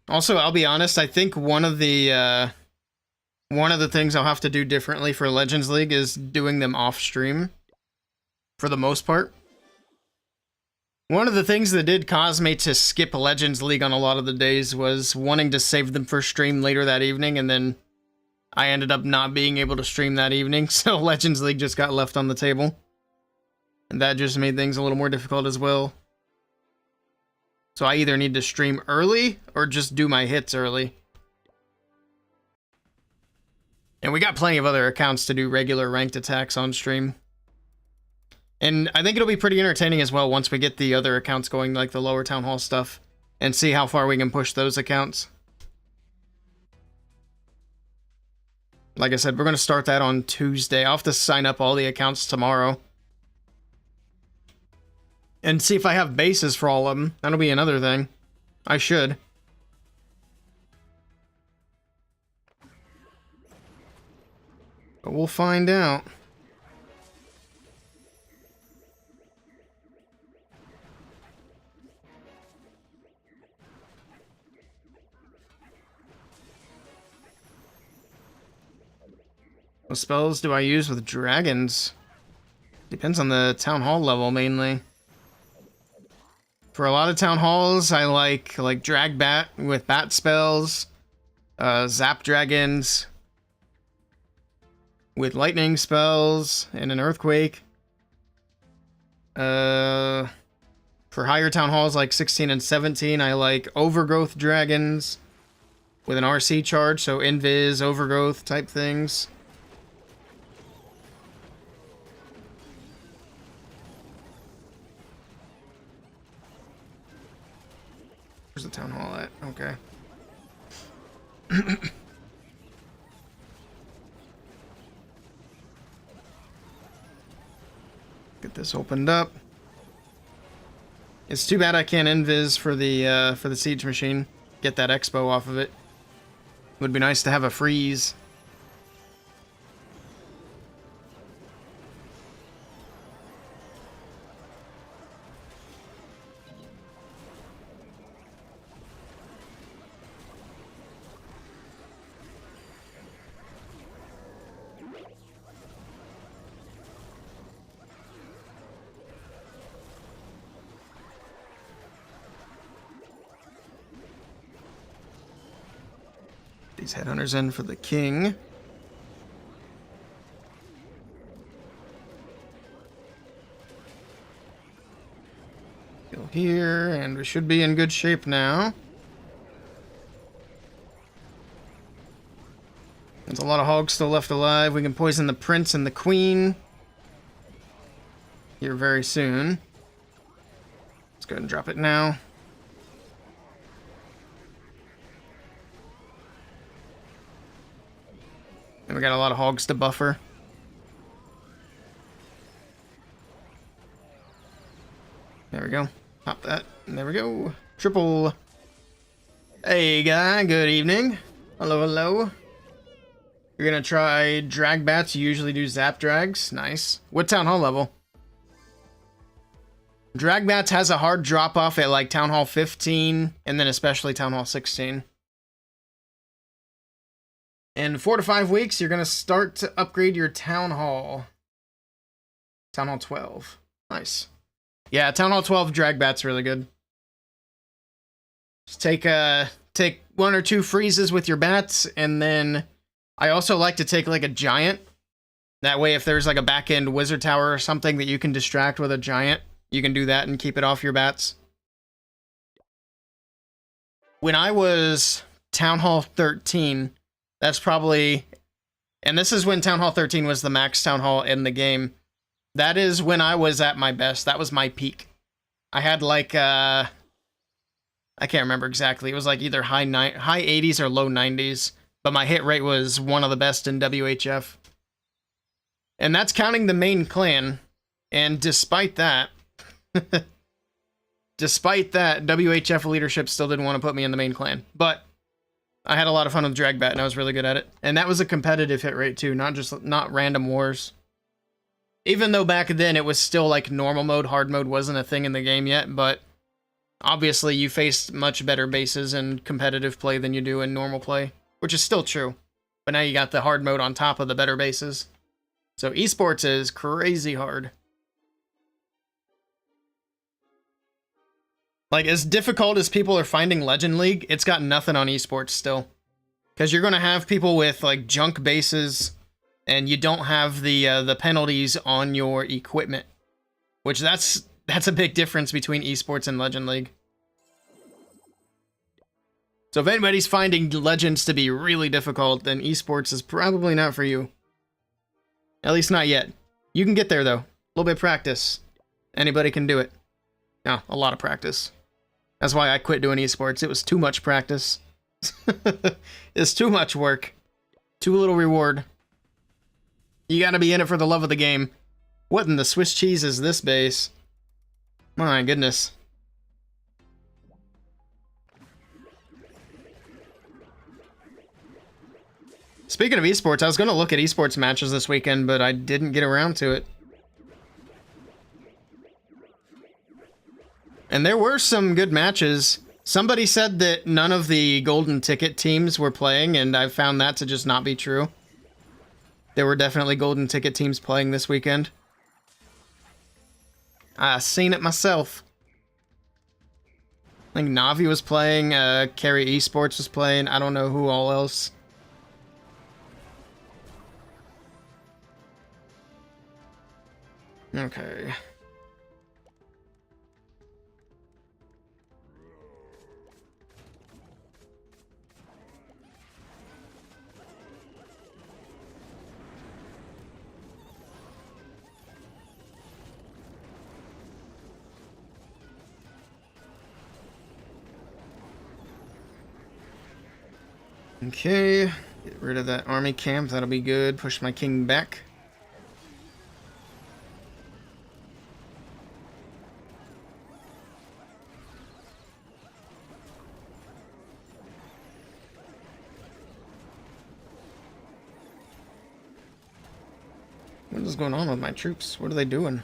Also, I'll be honest, I think one of the things I'll have to do differently for Legends League is doing them off stream. For the most part. One of the things that did cause me to skip Legends League on a lot of the days was wanting to save them for stream later that evening, and then I ended up not being able to stream that evening, so Legends League just got left on the table. And that just made things a little more difficult as well. So I either need to stream early, or just do my hits early. And we got plenty of other accounts to do regular ranked attacks on stream. And I think it'll be pretty entertaining as well once we get the other accounts going, like the lower town hall stuff, and see how far we can push those accounts. Like I said, we're going to start that on Tuesday. I'll have to sign up all the accounts tomorrow. And see if I have bases for all of them. That'll be another thing. I should. But we'll find out. What spells do I use with dragons? Depends on the town hall level, mainly. For a lot of town halls, I like drag bat with bat spells, zap dragons with lightning spells and an earthquake. For higher town halls like 16 and 17, I like overgrowth dragons with an RC charge, so invis, overgrowth type things. Where's the town hall at? Okay. Get this opened up. It's too bad I can't invis for the siege machine. Get that expo off of it. Would be nice to have a freeze. These headhunters in for the king. Go here, and we should be in good shape now. There's a lot of hogs still left alive. We can poison the prince and the queen here very soon. Let's go ahead and drop it now. And we got a lot of hogs to buffer. There we go. Pop that. And there we go. Triple. Hey, guy. Good evening. Hello, hello. You're gonna try drag bats. You usually do zap drags. Nice. What town hall level? Drag bats has a hard drop off at like town hall 15, and then especially town hall 16. In 4 to 5 weeks, you're going to start to upgrade your Town Hall. Town Hall 12. Nice. Yeah, Town Hall 12 drag bat's really good. Just take 1 or 2 freezes with your bats, and then I also like to take like a giant. That way, if there's like a back-end wizard tower or something that you can distract with a giant, you can do that and keep it off your bats. when I was Town Hall 13, that's probably, and this is when Town Hall 13 was the max Town Hall in the game. That is when I was at my best. That was my peak. I had like, I can't remember exactly. It was like either high 80s or low 90s, but my hit rate was one of the best in WHF. And that's counting the main clan. And despite that, WHF leadership still didn't want to put me in the main clan. But I had a lot of fun with Dragbat, and I was really good at it. And that was a competitive hit rate too, not random wars. Even though back then it was still like normal mode, hard mode wasn't a thing in the game yet, but obviously you faced much better bases in competitive play than you do in normal play, which is still true. But now you got the hard mode on top of the better bases. So esports is crazy hard. Like, as difficult as people are finding Legend League, it's got nothing on esports still. Because you're going to have people with like junk bases, and you don't have the penalties on your equipment, which that's a big difference between esports and Legend League. So if anybody's finding Legends to be really difficult, then esports is probably not for you. At least not yet. You can get there though. A little bit of practice. Anybody can do it. No, a lot of practice. That's why I quit doing esports. It was too much practice. It's too much work. Too little reward. You gotta be in it for the love of the game. What in the Swiss cheese is this base? My goodness. Speaking of esports, I was gonna look at esports matches this weekend, but I didn't get around to it. And there were some good matches. Somebody said that none of the golden ticket teams were playing, and I found that to just not be true. There were definitely golden ticket teams playing this weekend. I seen it myself. I think Navi was playing, Carry Esports was playing, I don't know who all else. Okay. Okay, get rid of that army camp, that'll be good. Push my king back. What is going on with my troops? What are they doing?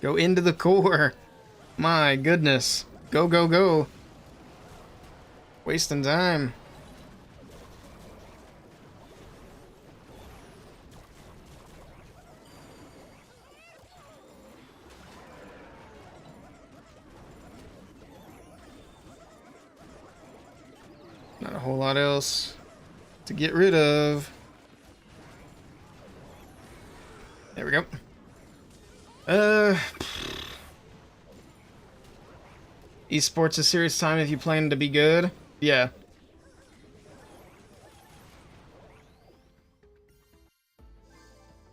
Go into the core. My goodness. Go, go, go. Wasting time. Not a whole lot else to get rid of. There we go. Esports is serious time if you plan to be good. Yeah.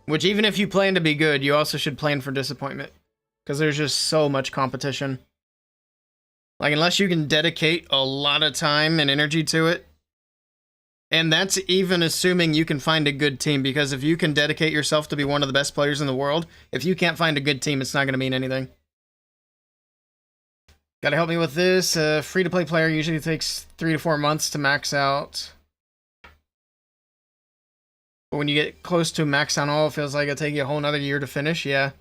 Which, even if you plan to be good, you also should plan for disappointment. Because there's just so much competition. Like, unless you can dedicate a lot of time and energy to it. And that's even assuming you can find a good team. Because if you can dedicate yourself to be one of the best players in the world, if you can't find a good team, it's not going to mean anything. Gotta help me with this. Free-to-play player usually takes 3 to 4 months to max out. But when you get close to max on all, it feels like it'll take you a whole nother year to finish. Yeah.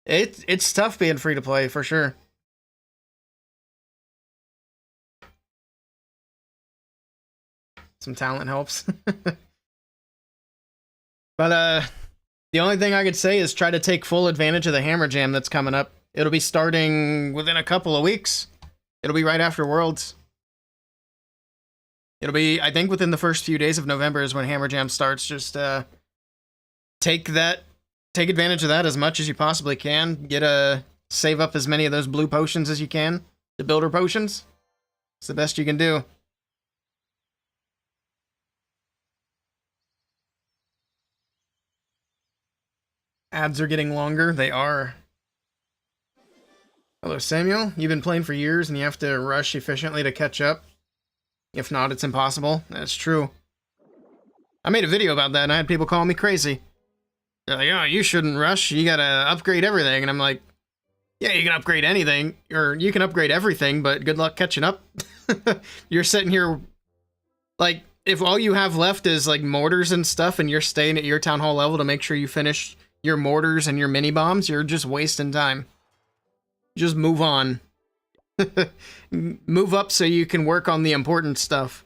It's tough being free-to-play, for sure. Some talent helps. But, the only thing I could say is try to take full advantage of the Hammer Jam that's coming up. It'll be starting within a couple of weeks. It'll be right after Worlds. It'll be, I think, within the first few days of November is when Hammer Jam starts. Just take advantage of that as much as you possibly can. Get save up as many of those blue potions as you can. The builder potions. It's the best you can do. Ads are getting longer. They are. Hello, Samuel. You've been playing for years and you have to rush efficiently to catch up. If not, it's impossible. That's true. I made a video about that and I had people calling me crazy. They're like, oh, you shouldn't rush. You gotta upgrade everything. And I'm like, yeah, you can upgrade anything. Or you can upgrade everything, but good luck catching up. You're sitting here, like, if all you have left is, like, mortars and stuff and you're staying at your town hall level to make sure you finish your mortars and your mini bombs, you're just wasting time. Just move on. Move up so you can work on the important stuff.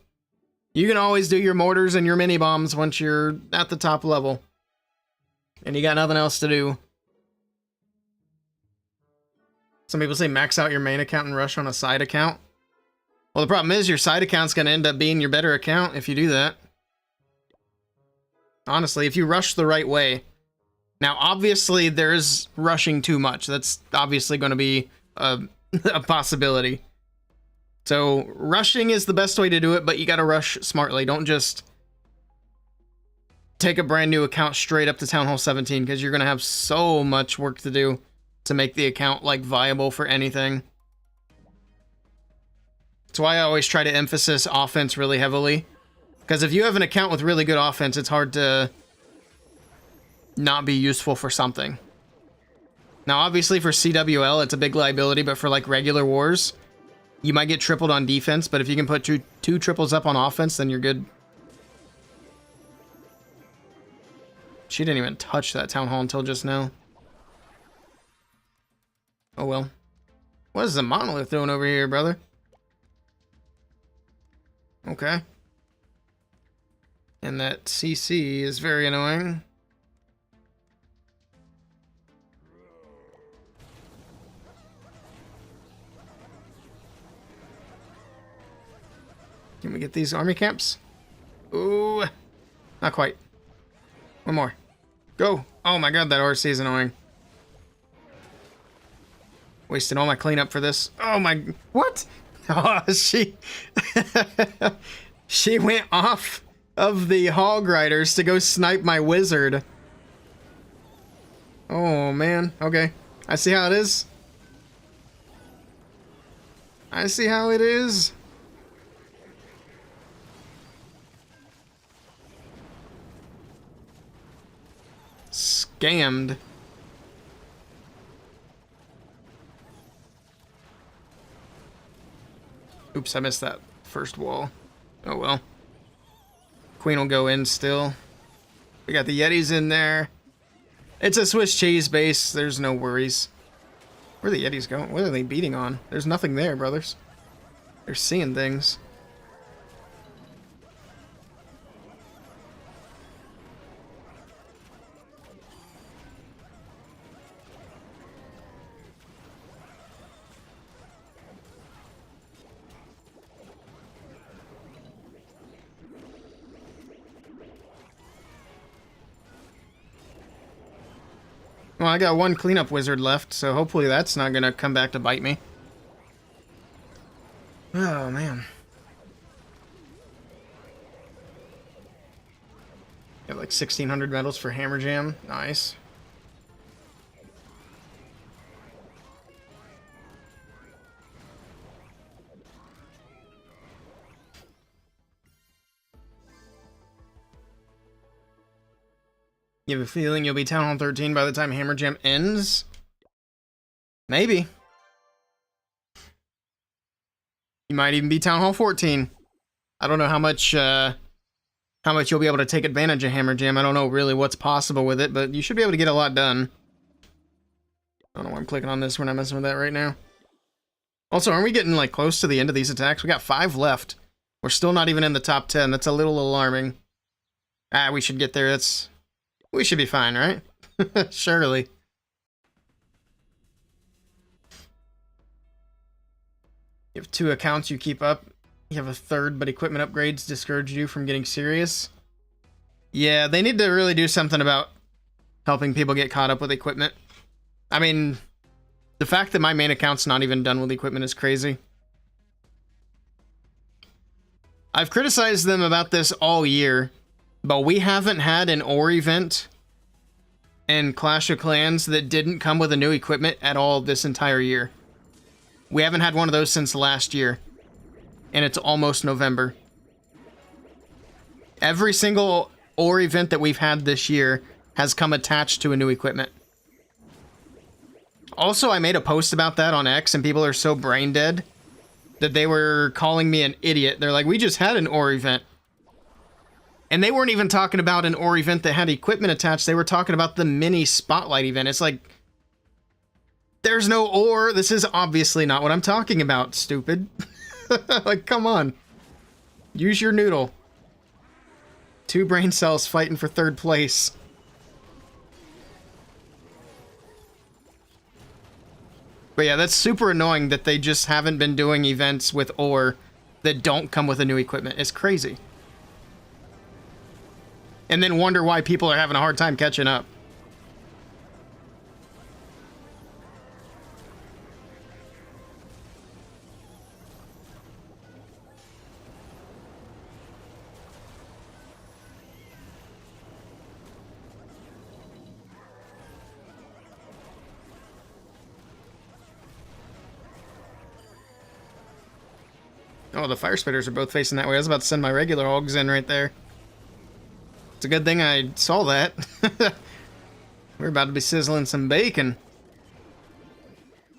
You can always do your mortars and your mini bombs once you're at the top level. And you got nothing else to do. Some people say max out your main account and rush on a side account. Well, the problem is your side account's going to end up being your better account if you do that. Honestly, if you rush the right way. Now, obviously, there's rushing too much. That's obviously going to be a possibility. So, rushing is the best way to do it, but you got to rush smartly. Don't just take a brand new account straight up to Town Hall 17, because you're going to have so much work to do to make the account, like, viable for anything. That's why I always try to emphasize offense really heavily. Because if you have an account with really good offense, it's hard to not be useful for something. Now, obviously for CWL, it's a big liability, but for like regular wars, you might get tripled on defense, but if you can put two triples up on offense, then you're good. She didn't even touch that town hall until just now. Oh well. What is the monolith doing over here, brother? Okay. And that CC is very annoying. Can we get these army camps? Ooh. Not quite. One more. Go. Oh my god, that RC is annoying. Wasted all my cleanup for this. Oh my... What? Oh, she... she went off of the hog riders to go snipe my wizard. Oh, man. Okay. I see how it is. I see how it is. Scammed. Oops, I missed that first wall. Oh well. Queen will go in still. We got the Yetis in there. It's a Swiss cheese base. There's no worries. Where are the Yetis going? What are they beating on? There's nothing there, brothers. They're seeing things. Well, I got one cleanup wizard left, so hopefully that's not gonna come back to bite me. Oh, man. Got like 1,600 medals for Hammer Jam. Nice. You have a feeling you'll be Town Hall 13 by the time Hammer Jam ends? Maybe. You might even be Town Hall 14. I don't know how much you'll be able to take advantage of Hammer Jam. I don't know really what's possible with it, but you should be able to get a lot done. I don't know why I'm clicking on this. We're not messing with that right now. Also, aren't we getting like close to the end of these attacks? We got 5 left. We're still not even in the top 10. That's a little alarming. Ah, we should get there. We should be fine, right? Surely. You have 2 accounts you keep up. You have a 3rd, but equipment upgrades discourage you from getting serious. Yeah, they need to really do something about helping people get caught up with equipment. I mean, The fact that my main account's not even done with equipment is crazy. I've criticized them about this all year, but we haven't had an ore event in Clash of Clans that didn't come with a new equipment at all this entire year. We haven't had one of those since last year, and it's almost November. Every single ore event that we've had this year has come attached to a new equipment. Also, I made a post about that on X, and people are so brain dead that they were calling me an idiot. They're like, we just had an ore event. And they weren't even talking about an ore event that had equipment attached. They were talking about the mini spotlight event. It's like, there's no ore. This is obviously not what I'm talking about, stupid. Like, come on. Use your noodle. 2 brain cells fighting for 3rd place. But yeah, that's super annoying that they just haven't been doing events with ore that don't come with a new equipment. It's crazy. And then wonder why people are having a hard time catching up. Oh, the fire spitters are both facing that way. I was about to send my regular hogs in right there. It's a good thing I saw that. We're about to be sizzling some bacon.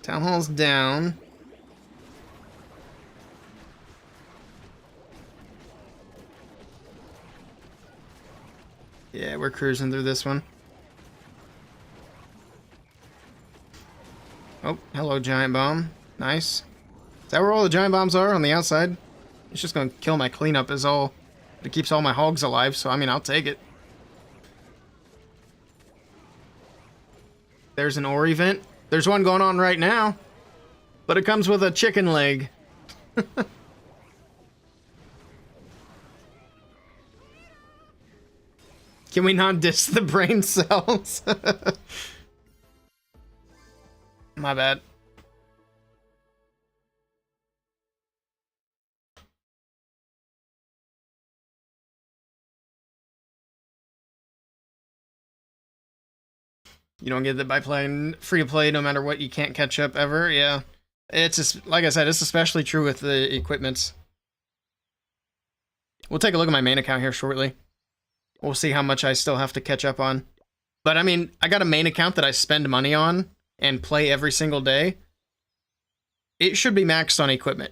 Town hall's down. Yeah, we're cruising through this one. Oh, hello, giant bomb. Nice. Is that where all the giant bombs are? On the outside? It's just gonna kill my cleanup is all. It keeps all my hogs alive, so I mean, I'll take it. There's an ore event. There's one going on right now. But it comes with a chicken leg. Can we not diss the brain cells? My bad. You don't get that by playing free to play no matter what, you can't catch up ever. Yeah. It's just, like I said, it's especially true with the equipments. We'll take a look at my main account here shortly. We'll see how much I still have to catch up on. But I mean, I got a main account that I spend money on and play every single day. It should be maxed on equipment.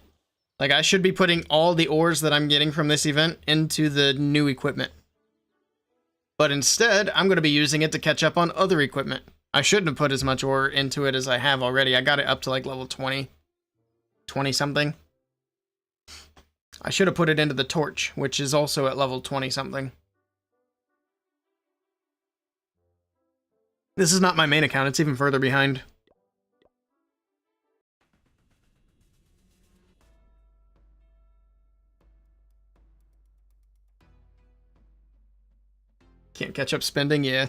Like, I should be putting all the ores that I'm getting from this event into the new equipment. But instead, I'm going to be using it to catch up on other equipment. I shouldn't have put as much ore into it as I have already. I got it up to like level 20. 20 something. I should have put it into the torch, which is also at level 20 something. This is not my main account, it's even further behind. Can't catch up spending, yeah.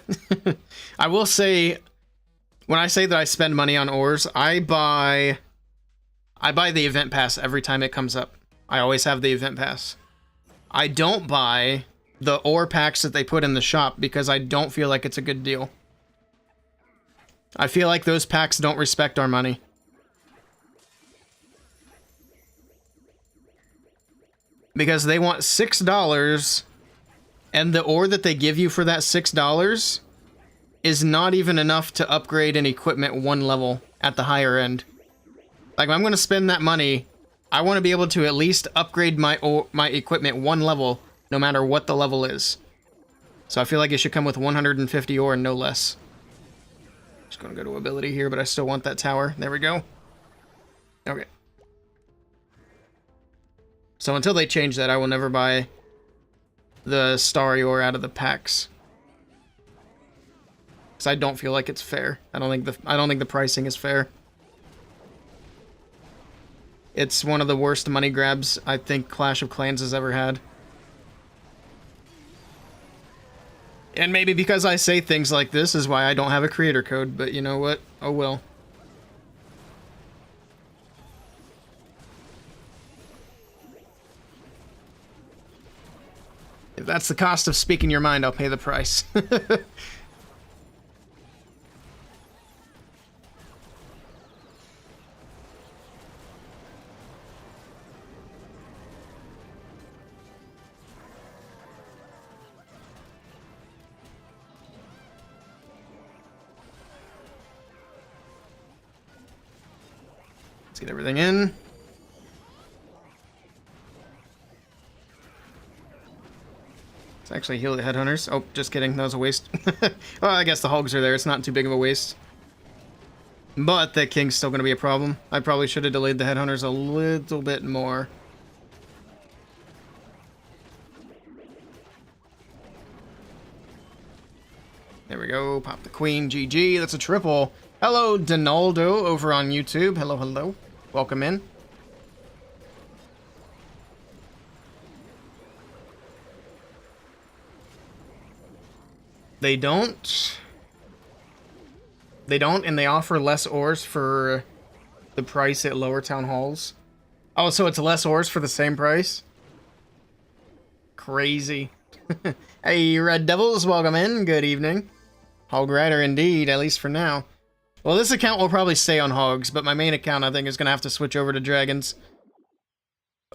I will say, when I say that I spend money on ores, I buy the event pass every time it comes up. I always have the event pass. I don't buy the ore packs that they put in the shop because I don't feel like it's a good deal. I feel like those packs don't respect our money. Because they want $6, and the ore that they give you for that $6 is not even enough to upgrade an equipment 1 level at the higher end. Like, if I'm going to spend that money, I want to be able to at least upgrade my equipment 1 level, no matter what the level is. So I feel like it should come with 150 ore and no less. Just going to go to ability here, but I still want that tower. There we go. Okay. So until they change that, I will never buy the starry ore out of the packs. Because I don't feel like it's fair. I don't think the pricing is fair. It's one of the worst money grabs I think Clash of Clans has ever had. And maybe because I say things like this is why I don't have a creator code, but you know what? Oh well. that's the cost of speaking your mind. I'll pay the price. Let's get everything in. Let's actually heal the headhunters. Oh, just kidding. That was a waste. Well, I guess the hogs are there. It's not too big of a waste. But the king's still going to be a problem. I probably should have delayed the headhunters a little bit more. There we go. Pop the queen. GG. That's a triple. Hello, Donaldo over on YouTube. Hello, hello. Welcome in. They don't, and they offer less ores for the price at lower town halls. Oh, so it's less ores for the same price? Crazy. Hey, Red Devils, welcome in. Good evening. Hog Rider indeed, at least for now. Well, this account will probably stay on hogs, but my main account, I think, is going to have to switch over to dragons.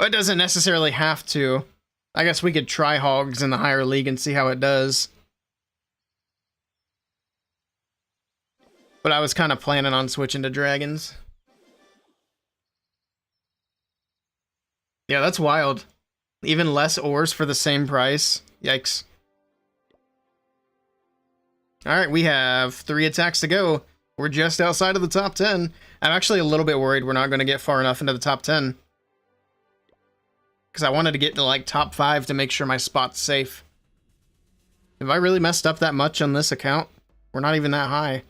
It doesn't necessarily have to. I guess we could try hogs in the higher league and see how it does. But I was kind of planning on switching to dragons. Yeah, that's wild. Even less ores for the same price. Yikes. Alright, we have 3 attacks to go. We're just outside of the top 10. I'm actually a little bit worried we're not going to get far enough into the top 10. Because I wanted to get to like top 5 to make sure my spot's safe. Have I really messed up that much on this account? We're not even that high.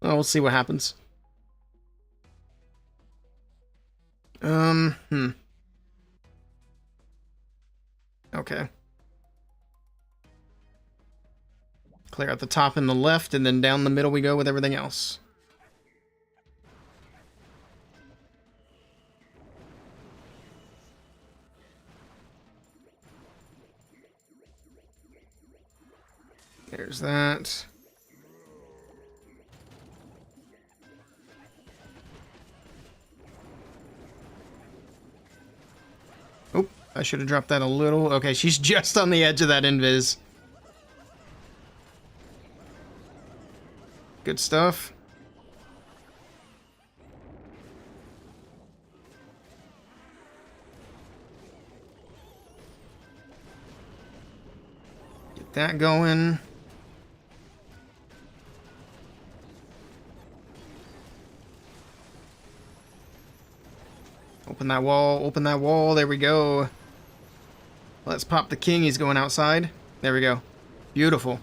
Oh, we'll see what happens. Okay. Clear out the top and the left, and then down the middle we go with everything else. There's that. Oh, I should have dropped that a little. Okay, she's just on the edge of that invis. Good stuff. Get that going. Open that wall, open that wall, there we go. Let's pop the king, he's going outside. There we go. Beautiful.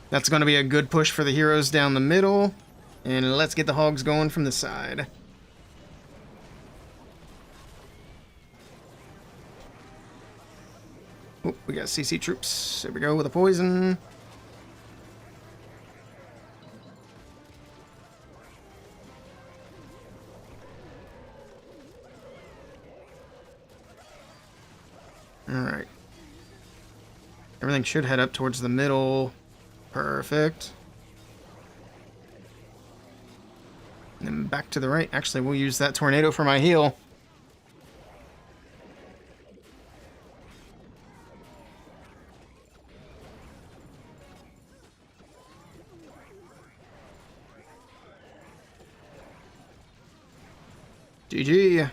That's going to be a good push for the heroes down the middle. And let's get the hogs going from the side. Oh, we got CC troops. There we go with a poison. Alright. Everything should head up towards the middle. Perfect. And then back to the right. Actually, we'll use that tornado for my heal. GG.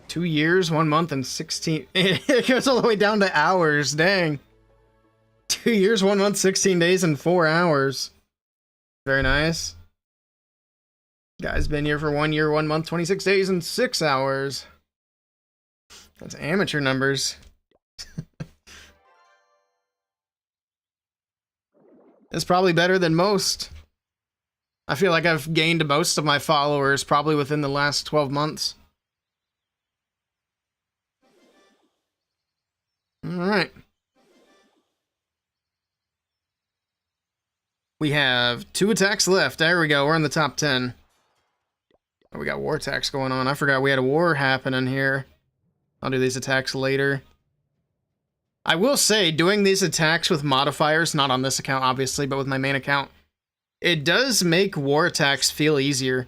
Two years, 1 month, and 16... It goes all the way down to hours, dang. 2 years, 1 month, 16 days, and 4 hours. Very nice. Guy's been here for 1 year, 1 month, 26 days, and 6 hours. That's amateur numbers. It's probably better than most. I feel like I've gained most of my followers probably within the last 12 months. Alright. We have 2 attacks left. There we go. We're in the top 10. Oh, we got war attacks going on. I forgot we had a war happening here. I'll do these attacks later. I will say, doing these attacks with modifiers, not on this account, obviously, but with my main account, it does make war attacks feel easier.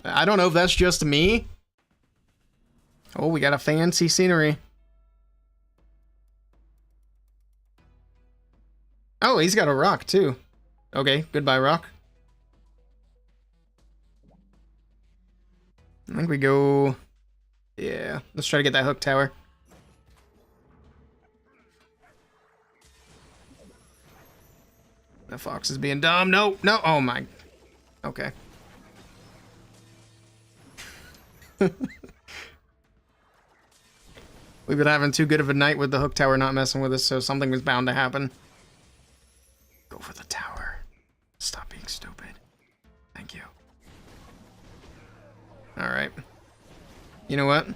I don't know if that's just me. Oh, we got a fancy scenery. Oh, he's got a rock, too. Okay, goodbye, rock. I think we go... Yeah, let's try to get that hook tower. The fox is being dumb. No, no. Oh, my. Okay. We've been having too good of a night with the hook tower not messing with us, so something was bound to happen. Go for the tower. Stop being stupid. Thank you. Alright. You know what?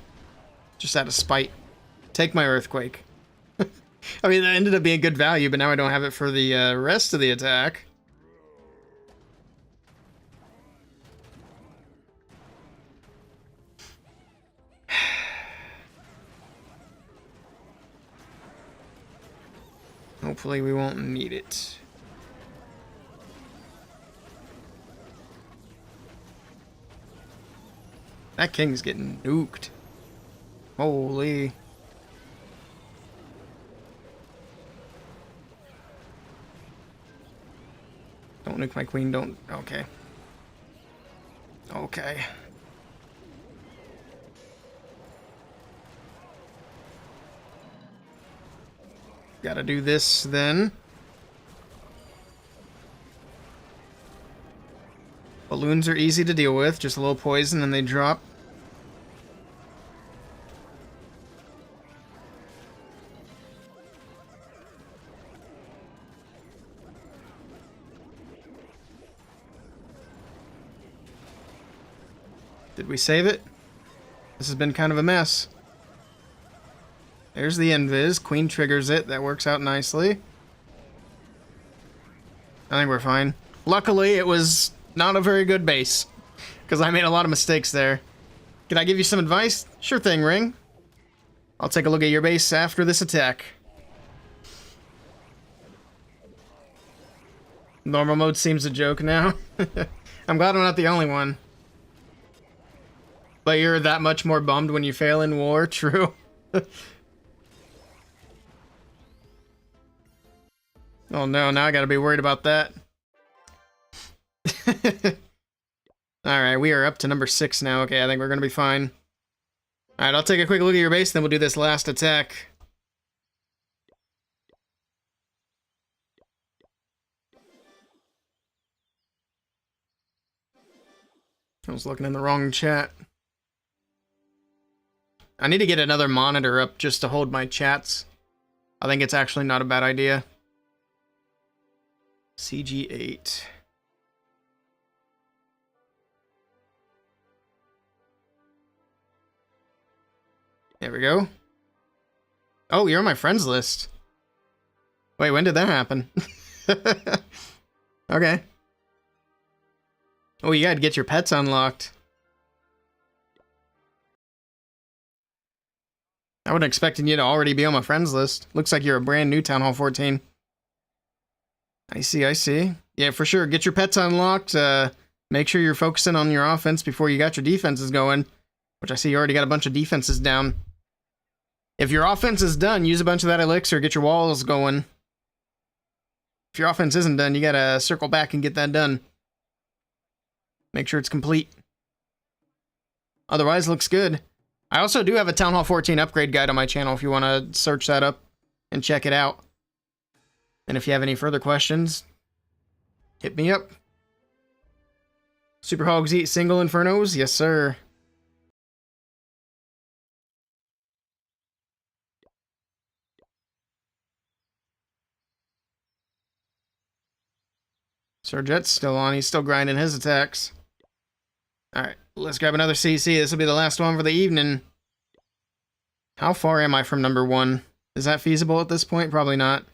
Just out of spite. Take my earthquake. I mean, that ended up being good value, but now I don't have it for the rest of the attack. Hopefully we won't need it. That king's getting nuked. Holy. Don't nuke my queen, don't... Okay. Okay. Gotta do this, then. Balloons are easy to deal with. Just a little poison and they drop. Did we save it? This has been kind of a mess. There's the invis. Queen triggers it. That works out nicely. I think we're fine. Luckily, it was not a very good base, because I made a lot of mistakes there. Can I give you some advice? Sure thing, Ring. I'll take a look at your base after this attack. Normal mode seems a joke now. I'm glad I'm not the only one. But you're that much more bummed when you fail in war, true. Oh no, now I gotta be worried about that. Alright, we are up to number 6 now. Okay, I think we're gonna be fine. Alright, I'll take a quick look at your base, then we'll do this last attack. I was looking in the wrong chat. I need to get another monitor up just to hold my chats. I think it's actually not a bad idea. CG8. There we go. Oh, you're on my friends list. Wait, when did that happen? Okay. Oh, you gotta get your pets unlocked. I wasn't expecting you to already be on my friends list. Looks like you're a brand new Town Hall 14. I see, I see. Yeah, for sure. Get your pets unlocked. Make sure you're focusing on your offense before you got your defenses going. Which I see you already got a bunch of defenses down. If your offense is done, use a bunch of that elixir. Get your walls going. If your offense isn't done, you gotta circle back and get that done. Make sure it's complete. Otherwise, looks good. I also do have a Town Hall 14 upgrade guide on my channel if you want to search that up and check it out. And if you have any further questions, hit me up. Super Hogs eat single infernos? Yes, sir. Sir Jet's still on. He's still grinding his attacks. Alright, let's grab another CC. This will be the last one for the evening. How far am I from number 1? Is that feasible at this point? Probably not.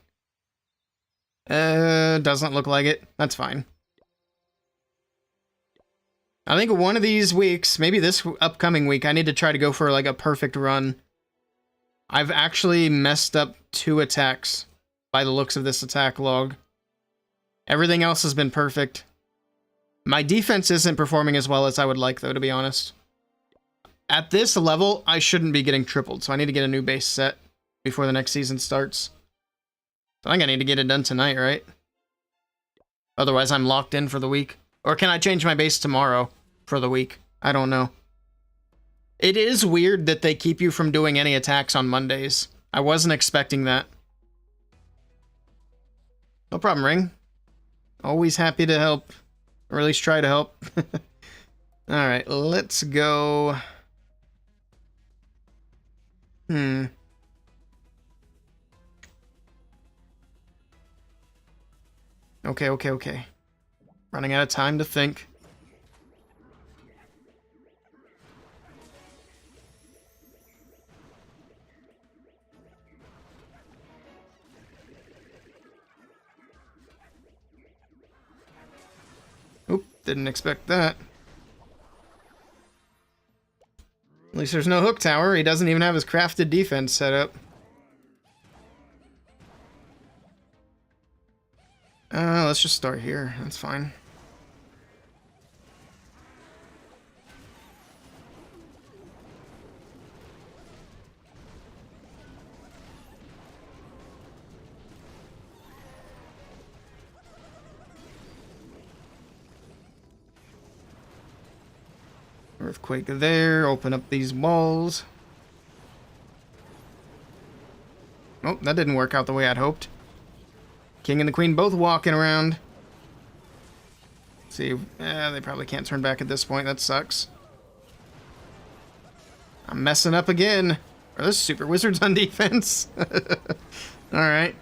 Doesn't look like it. That's fine. I think one of these weeks, maybe this upcoming week, I need to try to go for like a perfect run. I've actually messed up 2 attacks by the looks of this attack log. Everything else has been perfect. My defense isn't performing as well as I would like, though, to be honest. At this level, I shouldn't be getting tripled, so I need to get a new base set before the next season starts. I think I need to get it done tonight, right? Otherwise, I'm locked in for the week. Or can I change my base tomorrow for the week? I don't know. It is weird that they keep you from doing any attacks on Mondays. I wasn't expecting that. No problem, Ring. Always happy to help. Or at least try to help. Alright, let's go. Okay. Running out of time to think. Oop, didn't expect that. At least there's no hook tower. He doesn't even have his crafted defense set up. Let's just start here. That's fine. Earthquake there. Open up these walls. Oh, that didn't work out the way I'd hoped. King and the Queen both walking around. Let's see, they probably can't turn back at this point. That sucks. I'm messing up again. Are those super wizards on defense? Alright.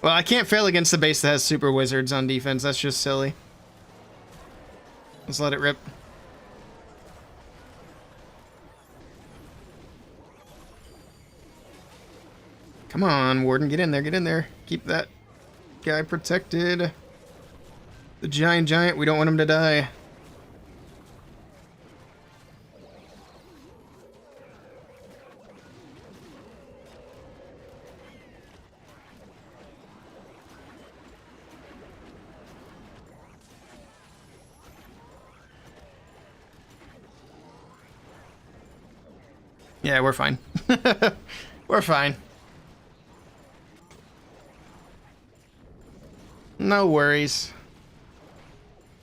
Well, I can't fail against the base that has super wizards on defense. That's just silly. Let's let it rip. Come on, Warden, get in there, get in there. Keep that guy protected. The giant, we don't want him to die. Yeah, we're fine. We're fine. No worries.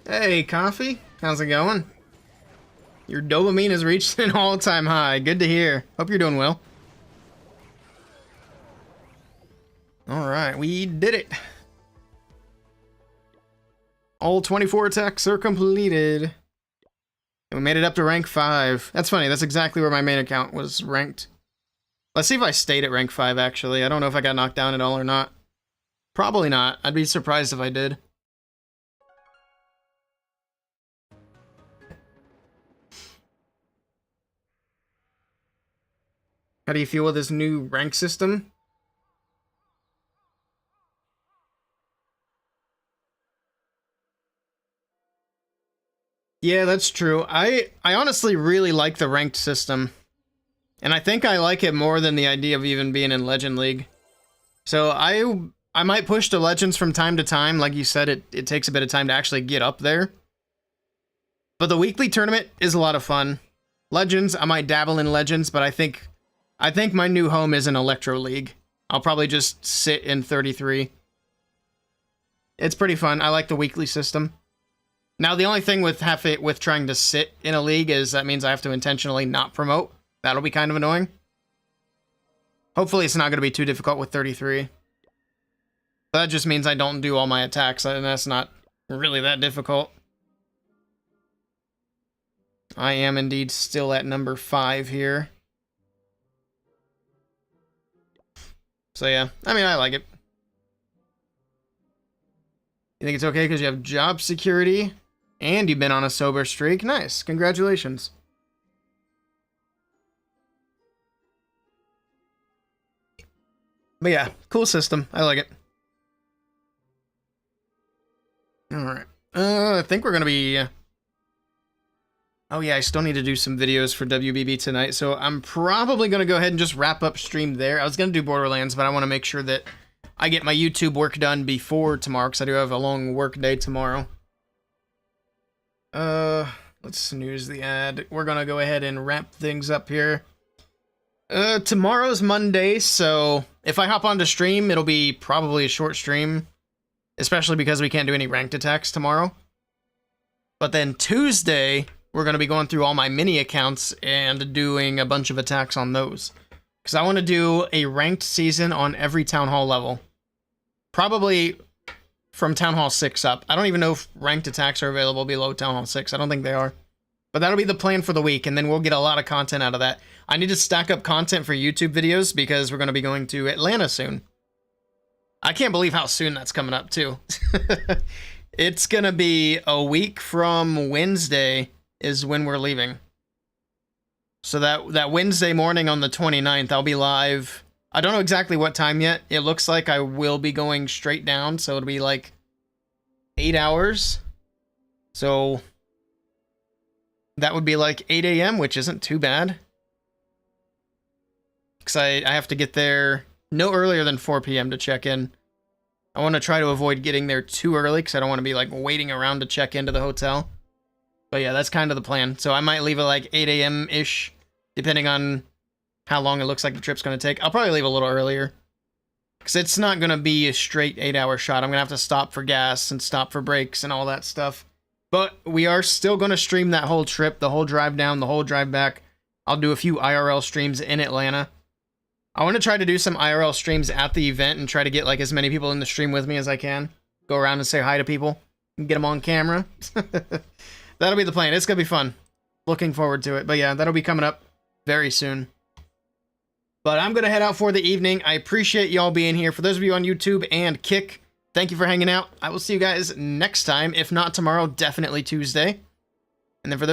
Hey, Coffee. How's it going? Your dopamine has reached an all-time high. Good to hear. Hope you're doing well. Alright, we did it. All 24 attacks are completed. And we made it up to rank 5. That's funny, that's exactly where my main account was ranked. Let's see if I stayed at rank 5, actually. I don't know if I got knocked down at all or not. Probably not. I'd be surprised if I did. How do you feel with this new rank system? Yeah, that's true. I honestly really like the ranked system. And I think I like it more than the idea of even being in Legend League. So I might push to Legends from time to time. Like you said, it takes a bit of time to actually get up there. But the weekly tournament is a lot of fun. Legends, I might dabble in Legends, but I think my new home is an Electro League. I'll probably just sit in 33. It's pretty fun. I like the weekly system. Now, the only thing with trying to sit in a league is that means I have to intentionally not promote. That'll be kind of annoying. Hopefully it's not going to be too difficult with 33. But that just means I don't do all my attacks, and that's not really that difficult. I am indeed still at number 5 here. So yeah, I mean, I like it. You think it's okay because you have job security and you've been on a sober streak? Nice, congratulations. But yeah, cool system. I like it. Alright. I think we're going to be... Oh yeah, I still need to do some videos for WBB tonight, so I'm probably going to go ahead and just wrap up stream there. I was going to do Borderlands, but I want to make sure that I get my YouTube work done before tomorrow, because I do have a long work day tomorrow. Let's snooze the ad. We're going to go ahead and wrap things up here. Tomorrow's Monday, so if I hop onto stream, it'll be probably a short stream, especially because we can't do any ranked attacks tomorrow. But then Tuesday, we're going to be going through all my mini accounts and doing a bunch of attacks on those. Because I want to do a ranked season on every Town Hall level. Probably from Town Hall 6 up. I don't even know if ranked attacks are available below Town Hall 6. I don't think they are. But that'll be the plan for the week, and then we'll get a lot of content out of that. I need to stack up content for YouTube videos because we're going to be going to Atlanta soon. I can't believe how soon that's coming up, too. It's going to be a week from Wednesday is when we're leaving. So that Wednesday morning on the 29th, I'll be live. I don't know exactly what time yet. It looks like I will be going straight down, so it'll be like 8 hours. So that would be like 8 a.m., which isn't too bad. Because I have to get there no earlier than 4 p.m. to check in. I want to try to avoid getting there too early because I don't want to be like waiting around to check into the hotel. But yeah, that's kind of the plan. So I might leave at like 8 a.m.-ish, depending on how long it looks like the trip's going to take. I'll probably leave a little earlier. Because it's not going to be a straight 8-hour shot. I'm going to have to stop for gas and stop for breaks and all that stuff. But we are still going to stream that whole trip, the whole drive down, the whole drive back. I'll do a few IRL streams in Atlanta. I want to try to do some IRL streams at the event and try to get like as many people in the stream with me as I can. Go around and say hi to people and get them on camera. That'll be the plan. It's going to be fun. Looking forward to it. But yeah, that'll be coming up very soon. But I'm going to head out for the evening. I appreciate y'all being here. For those of you on YouTube and Kick, thank you for hanging out. I will see you guys next time. If not tomorrow, definitely Tuesday. And then for those